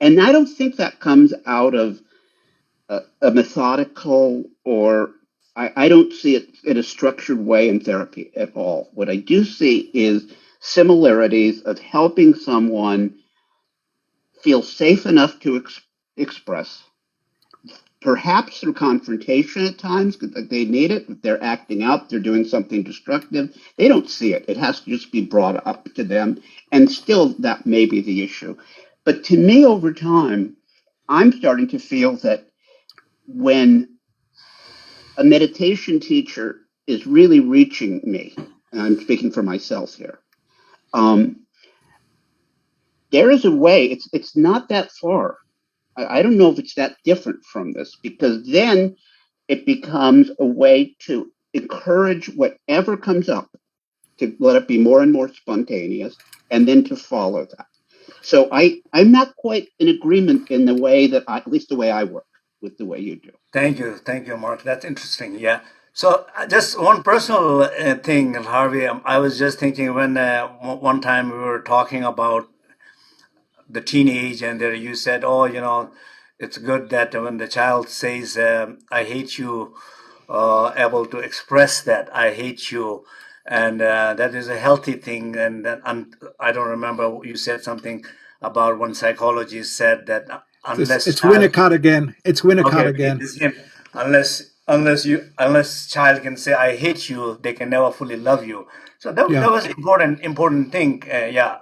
Speaker 3: And I don't think that comes out of a methodical or I don't see it in a structured way in therapy at all. What I do see is similarities of helping someone feel safe enough to express, perhaps through confrontation at times, because they need it. If they're acting out, they're doing something destructive, they don't see it. It has to just be brought up to them. And still, that may be the issue. But to me, over time, I'm starting to feel that when a meditation teacher is really reaching me, and I'm speaking for myself here, there is a way, it's not that far. I don't know if it's that different from this, because then it becomes a way to encourage whatever comes up, to let it be more and more spontaneous, and then to follow that. So I'm not quite in agreement in the way that at least the way I work with the way you do.
Speaker 2: Thank you, Mark. That's interesting. Yeah. So just one personal thing, Harvey. I was just thinking when one time we were talking about the teenage, and there you said, "Oh, it's good that when the child says, I hate you,' able to express that I hate you, and that is a healthy thing." And then I don't remember, you said something about one psychologist said that unless
Speaker 4: It's
Speaker 2: child,
Speaker 4: Winnicott again. It's Winnicott
Speaker 2: okay, it
Speaker 4: again.
Speaker 2: is him. Unless child can say I hate you, they can never fully love you. So that
Speaker 4: Yeah.
Speaker 2: was important thing. Yeah,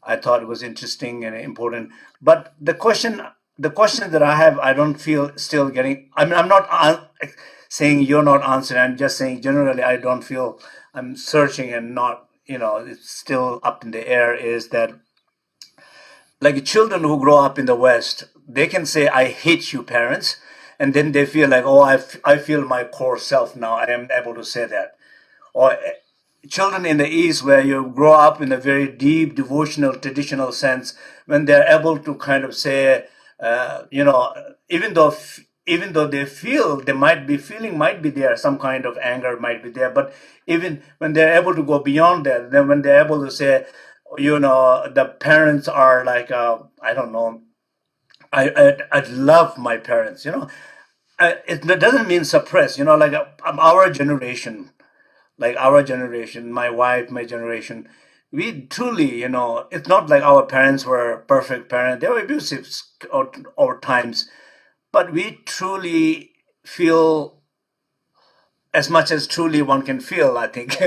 Speaker 2: I thought it was interesting and important. But the question that I have, I don't feel still getting. I mean, I'm not saying you're not answering. I'm just saying generally, I don't feel I'm searching and not. It's still up in the air. Is that like children who grow up in the West? They can say I hate you, parents, and then they feel like, oh, I feel my core self now. I am able to say that. Or children in the East, where you grow up in a very deep devotional traditional sense, when they're able to kind of say, even though they feel, they might be feeling, might be there, some kind of anger might be there, but even when they're able to go beyond that, then when they're able to say, the parents are like, I don't know, I love my parents. It doesn't mean suppress. Like our generation, my wife, my generation, we truly, it's not like our parents were perfect parents. They were abusive or times, but we truly feel, as much as truly one can feel, I think,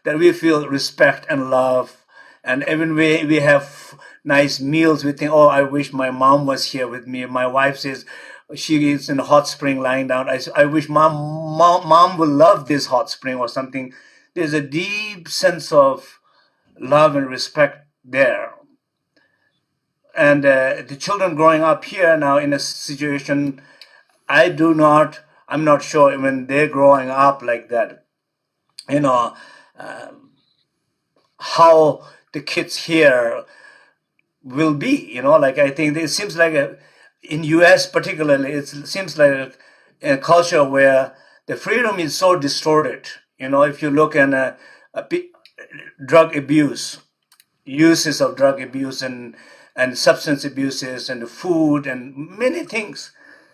Speaker 2: that we feel respect and love. And even we have nice meals, we think, oh, I wish my mom was here with me. My wife says she is in a hot spring lying down. I wish mom will love this hot spring or something. There's a deep sense of love and respect there. And the children growing up here now in a situation, I'm not sure when they're growing up like that, you know, how the kids here will be, like I think it seems like in US particularly, it seems like a culture where the freedom is so distorted. If you look at drug abuse, uses of drug abuse and substance abuses and the food and many things,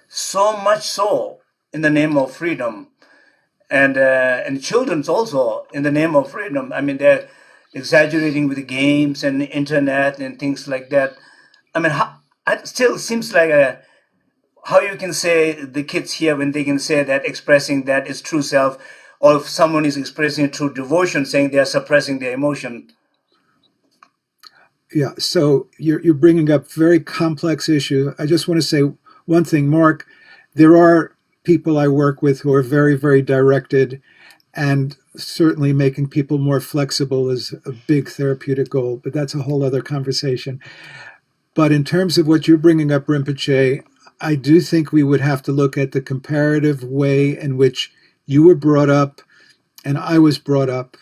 Speaker 2: so much so in the name of freedom, and children's also in the name of freedom. I mean, they're exaggerating with the games and the internet and things like that. I mean, it still seems like how you can say the kids here when they can say that expressing that is true self, or if someone is expressing true devotion, saying they are suppressing their emotion.
Speaker 4: Yeah, so you're bringing up very complex issues. I just want to say one thing, Mark. There are people I work with who are very, very directed, and certainly making people more flexible is a big therapeutic goal, but that's a whole other conversation. But in terms of what you're bringing up, Rinpoche, I do think we would have to look at the comparative way in which you were brought up and I was brought up.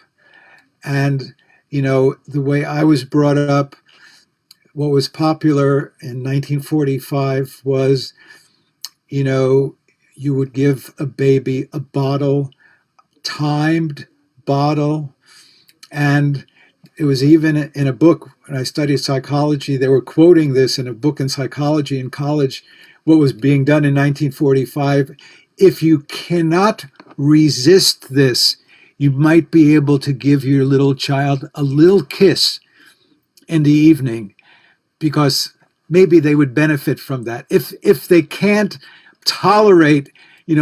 Speaker 4: And, the way I was brought up, what was popular in 1945 was, you would give a baby a bottle, timed bottle, and it was even in a book, when I studied psychology, they were quoting this in a book in psychology in college, what was being done in 1945. If you cannot resist this, you might be able to give your little child a little kiss in the evening, because maybe they would benefit from that. If they can't tolerate,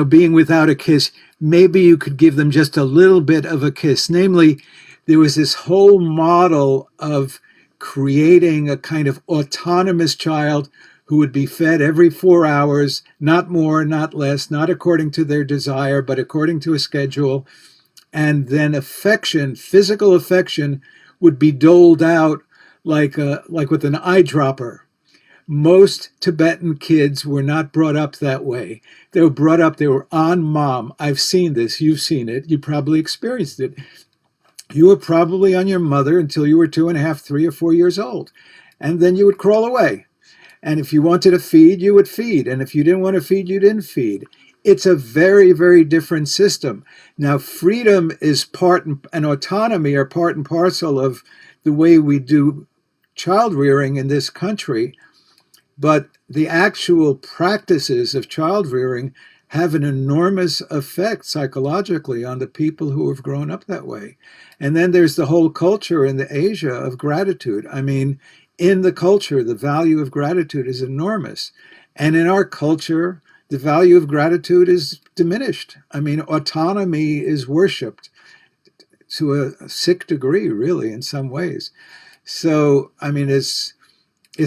Speaker 4: being without a kiss, maybe you could give them just a little bit of a kiss. Namely, there was this whole model of creating a kind of autonomous child who would be fed every 4 hours, not more, not less, not according to their desire, but according to a schedule. And then affection, physical affection, would be doled out like with an eyedropper. Most Tibetan kids were not brought up that way. They were brought up, they were on mom. I've seen this, you've seen it, you probably experienced it. You were probably on your mother until you were 2.5, 3 or 4 years old. And then you would crawl away. And if you wanted to feed, you would feed. And if you didn't want to feed, you didn't feed. It's a very, very different system. Now, freedom is and autonomy are part and parcel of the way we do child rearing in this country. But the actual practices of child rearing have an enormous effect psychologically on the people who have grown up that way. And then there's the whole culture in the Asia of gratitude. I mean, in the culture, the value of gratitude is enormous. And in our culture, the value of gratitude is diminished. I mean, autonomy is worshipped to a sick degree, really, in some ways. So, I mean, it's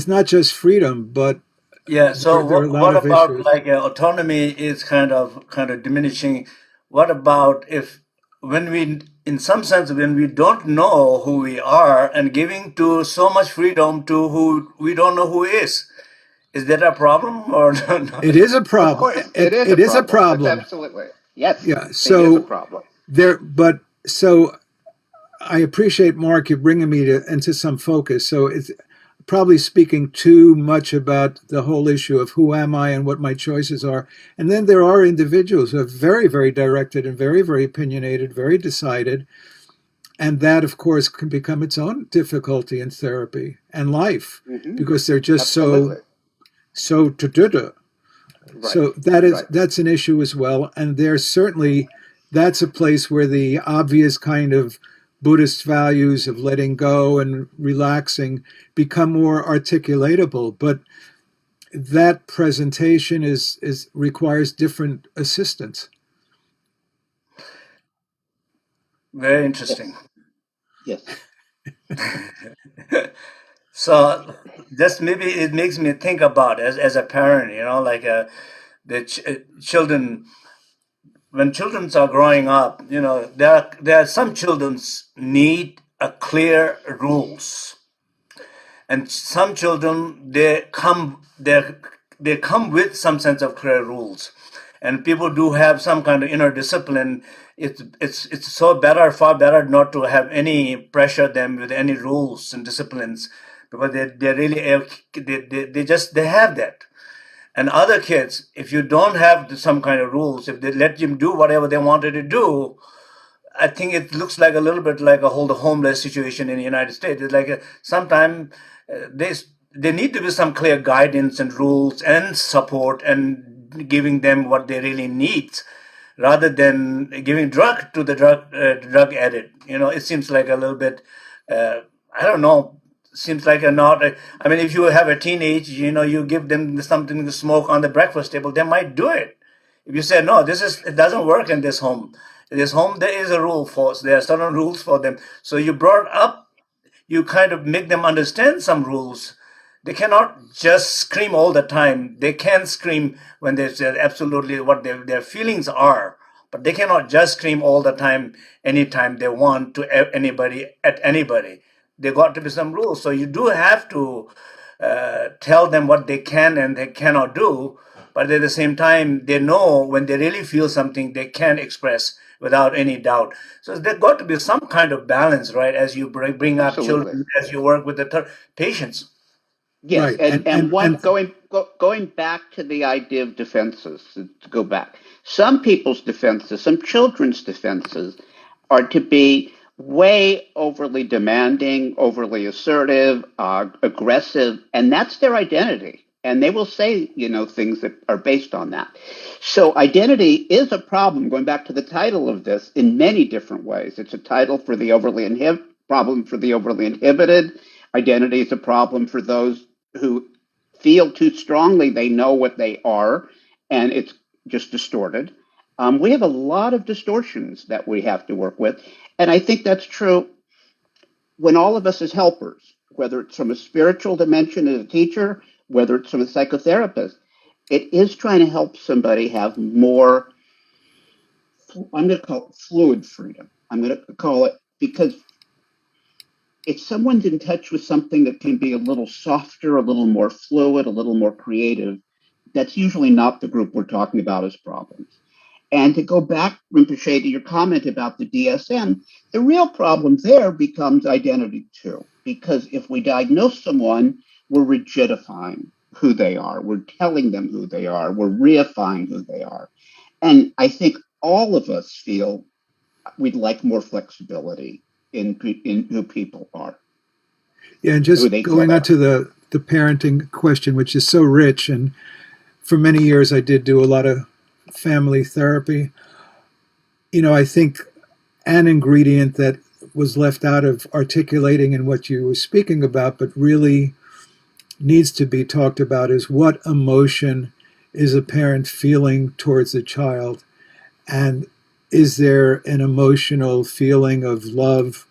Speaker 4: not just freedom, but
Speaker 2: yeah. So what about
Speaker 4: issues.
Speaker 2: like autonomy is kind of diminishing? What about if when we, in some sense, when we don't know who we are and giving to so much freedom to who we don't know who is that a problem or not?
Speaker 4: It is a problem.
Speaker 3: It is a problem. Absolutely. Yes.
Speaker 4: Yeah. So
Speaker 3: it is a problem.
Speaker 4: So I appreciate, Mark, you bringing me into some focus. So it's probably speaking too much about the whole issue of who am I and what my choices are. And then there are individuals who are very, very directed and very, very opinionated, very decided. And that, of course, can become its own difficulty in therapy and life, because they're just so to-do-do. Right. So that's an issue as well. And that's a place where the obvious kind of Buddhist values of letting go and relaxing become more articulatable, but that presentation requires different assistance.
Speaker 2: Very interesting.
Speaker 3: Yes.
Speaker 2: So just maybe it makes me think about as a parent, like the children. When children are growing up, there are some children need a clear rules, and some children they come with some sense of clear rules, and people do have some kind of inner discipline. It's far better not to have any pressure them with any rules and disciplines, because they really they have that. And other kids, if you don't have some kind of rules, if they let them do whatever they wanted to do, I think it looks like a little bit like a whole homeless situation in the United States. It's like sometimes there need to be some clear guidance and rules and support and giving them what they really need, rather than giving drug to the drug addict. It seems like a little bit. I don't know. Seems like a not. I mean, if you have a teenage, you give them something to smoke on the breakfast table, they might do it. If you say no, it doesn't work in this home. In this home, there is a rule for us. There are certain rules for them. So you brought up, you kind of make them understand some rules. They cannot just scream all the time. They can scream when they say absolutely what their feelings are, but they cannot just scream all the time, anytime they want to anybody at anybody. There got to be some rules. So you do have to tell them what they can and they cannot do, but at the same time, they know when they really feel something, they can express without any doubt. So there got to be some kind of balance, right? As you bring up
Speaker 3: Absolutely.
Speaker 2: children, as you work with the patients.
Speaker 3: Yes,
Speaker 4: Right.
Speaker 3: and going back to the idea of defenses, to go back, some people's defenses, some children's defenses, are to be way overly demanding, overly assertive, aggressive, and that's their identity. And they will say, things that are based on that. So identity is a problem, going back to the title of this, in many different ways. It's a title for the problem for the overly inhibited. Identity is a problem for those who feel too strongly they know what they are, and it's just distorted. We have a lot of distortions that we have to work with. And I think that's true when all of us as helpers, whether it's from a spiritual dimension as a teacher, whether it's from a psychotherapist, it is trying to help somebody have more, I'm going to call it fluid freedom. I'm going to call it, because if someone's in touch with something that can be a little softer, a little more fluid, a little more creative, that's usually not the group we're talking about as problems. And to go back, Rinpoche, to your comment about the DSM, the real problem there becomes identity too. Because if we diagnose someone, we're rigidifying who they are. We're telling them who they are. We're reifying who they are. And I think all of us feel we'd like more flexibility in who people are.
Speaker 4: Yeah, and just going on to the parenting question, which is so rich, and for many years I did do a lot of family therapy. I think an ingredient that was left out of articulating in what you were speaking about, but really needs to be talked about, is what emotion is a parent feeling towards a child, and is there an emotional feeling of love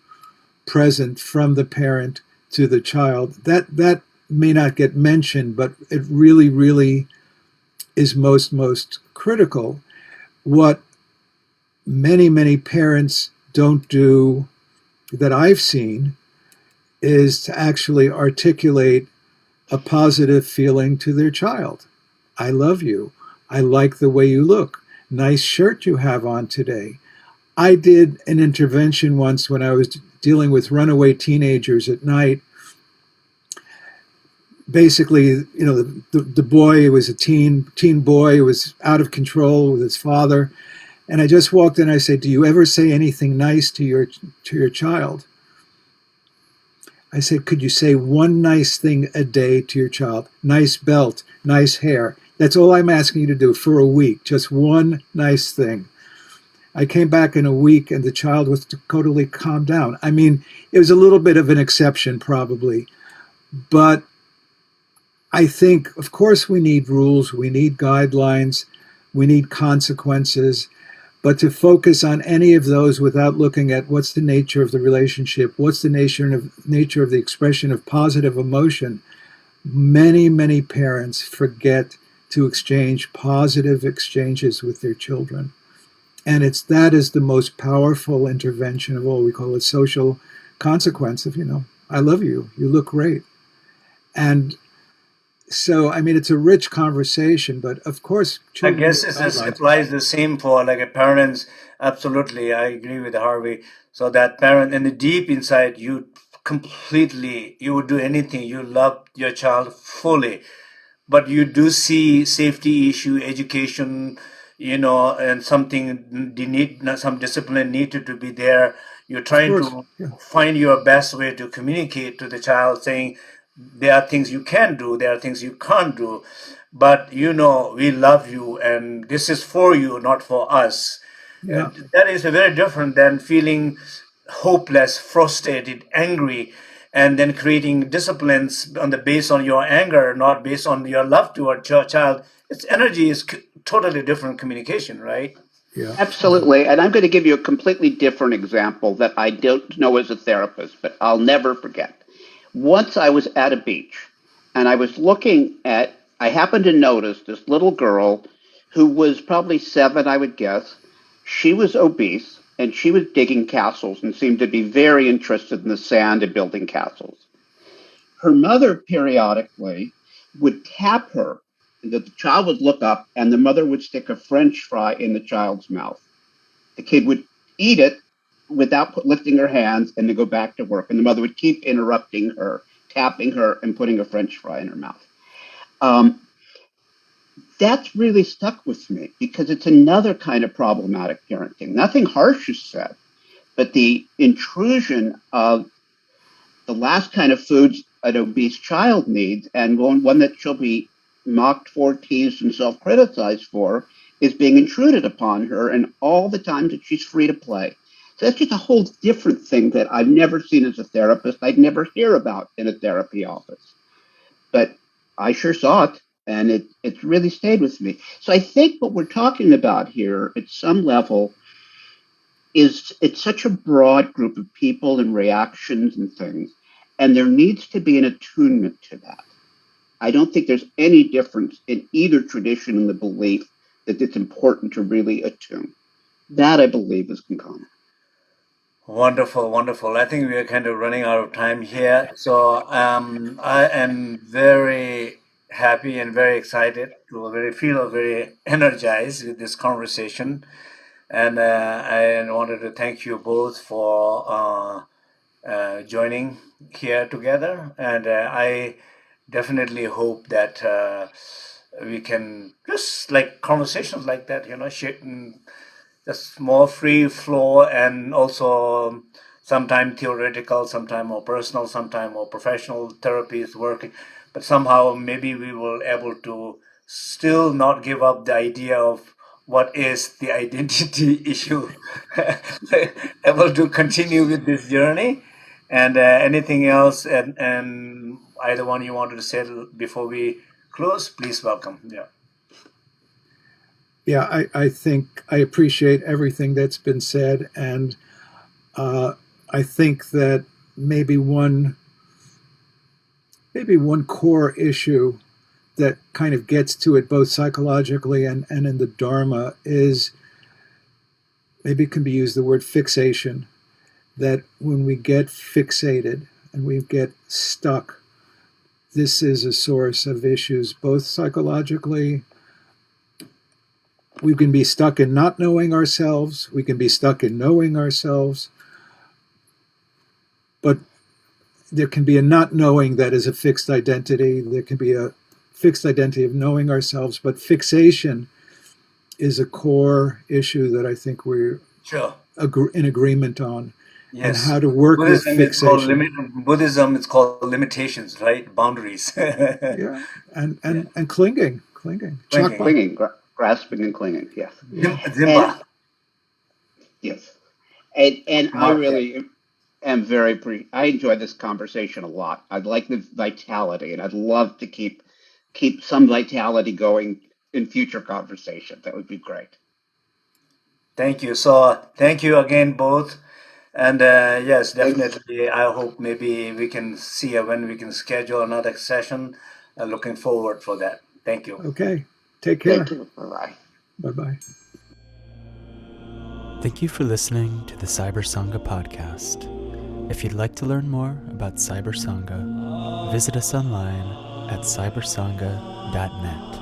Speaker 4: present from the parent to the child? That may not get mentioned, but it really, really is most critical. What many, many parents don't do, that I've seen, is to actually articulate a positive feeling to their child. I love you. I like the way you look. Nice shirt you have on today. I did an intervention once when I was dealing with runaway teenagers at night. Basically, the boy was a teen boy who was out of control with his father. And I just walked in, I said, do you ever say anything nice to your child? I said, could you say one nice thing a day to your child? Nice belt, nice hair. That's all I'm asking you to do for a week. Just one nice thing. I came back in a week and the child was totally calmed down. I mean, it was a little bit of an exception probably. But I think, of course, we need rules, we need guidelines, we need consequences. But to focus on any of those without looking at what's the nature of the relationship, what's the nature of the expression of positive emotion, many, many parents forget to exchange positive exchanges with their children. And that is the most powerful intervention of all. We call it social consequence of, I love you, you look great. And so, I mean, it's a rich conversation, but of course,
Speaker 2: I guess it applies the same for like a parents. Absolutely, I agree with Harvey. So that parent in the deep inside, you would do anything. You love your child fully. but you do see safety issue, education, and something some discipline needed to be there. You're
Speaker 4: Of
Speaker 2: trying
Speaker 4: course.
Speaker 2: to
Speaker 4: Yeah.
Speaker 2: find your best way to communicate to the child, saying there are things you can do, there are things you can't do, but we love you and this is for you, not for us.
Speaker 4: Yeah.
Speaker 2: That is very different than feeling hopeless, frustrated, angry, and then creating disciplines on the based on your anger, not based on your love toward your child. Its energy is totally different communication, right?
Speaker 4: Yeah.
Speaker 3: Absolutely. And I'm going to give you a completely different example that I don't know as a therapist, but I'll never forget. Once I was at a beach and I happened to notice this little girl who was probably 7, I would guess. She was obese and she was digging castles and seemed to be very interested in the sand and building castles. Her mother periodically would tap her, and the child would look up and the mother would stick a French fry in the child's mouth. The kid would eat it without lifting her hands and then go back to work. And the mother would keep interrupting her, tapping her, and putting a French fry in her mouth. That's really stuck with me because it's another kind of problematic parenting. Nothing harsh is said, but the intrusion of the last kind of foods an obese child needs, and one that she'll be mocked for, teased, and self-criticized for, is being intruded upon her and all the times that she's free to play. So that's just a whole different thing that I've never seen as a therapist. I'd never hear about in a therapy office. But I sure saw it, and it's really stayed with me. So I think what we're talking about here at some level is it's such a broad group of people and reactions and things, and there needs to be an attunement to that. I don't think there's any difference in either tradition in the belief that it's important to really attune. That, I believe, is common.
Speaker 2: Wonderful, wonderful. I think we are kind of running out of time here. So I am very happy and very excited to feel very energized with this conversation. And I wanted to thank you both for joining here together. And I definitely hope that we can just like conversations like that, just more free flow, and also sometime theoretical, sometime more personal, sometime more professional therapy is working. But somehow maybe we will able to still not give up the idea of what is the identity issue, able to continue with this journey. And anything else, and either one you wanted to say before we close, please welcome. Yeah.
Speaker 4: Yeah, I think I appreciate everything that's been said, and I think that maybe one core issue that kind of gets to it both psychologically and in the Dharma is, maybe it can be used, the word fixation. That when we get fixated and we get stuck, this is a source of issues, both psychologically. We can be stuck in not knowing ourselves. We can be stuck in knowing ourselves. But there can be a not knowing that is a fixed identity. There can be a fixed identity of knowing ourselves. But fixation is a core issue that I think we're in agreement on.
Speaker 2: Yes.
Speaker 4: And how to work
Speaker 2: Buddhism
Speaker 4: with fixation.
Speaker 2: Buddhism is called limitations, right? Boundaries.
Speaker 4: Yeah, and clinging.
Speaker 3: Clinging, grasping and clinging, yes.
Speaker 2: Zimba.
Speaker 3: Yes. And I really am I enjoy this conversation a lot. I'd like the vitality, and I'd love to keep some vitality going in future conversations. That would be great.
Speaker 2: Thank you. So thank you again, both. And yes, definitely. Thanks. I hope maybe we can see when we can schedule another session. Looking forward for that. Thank you.
Speaker 4: Okay. Take care.
Speaker 3: Thank you. Bye-bye.
Speaker 4: Bye-bye.
Speaker 1: Thank you for listening to the Cyber Sangha podcast. If you'd like to learn more about Cyber Sangha, visit us online at cybersangha.net.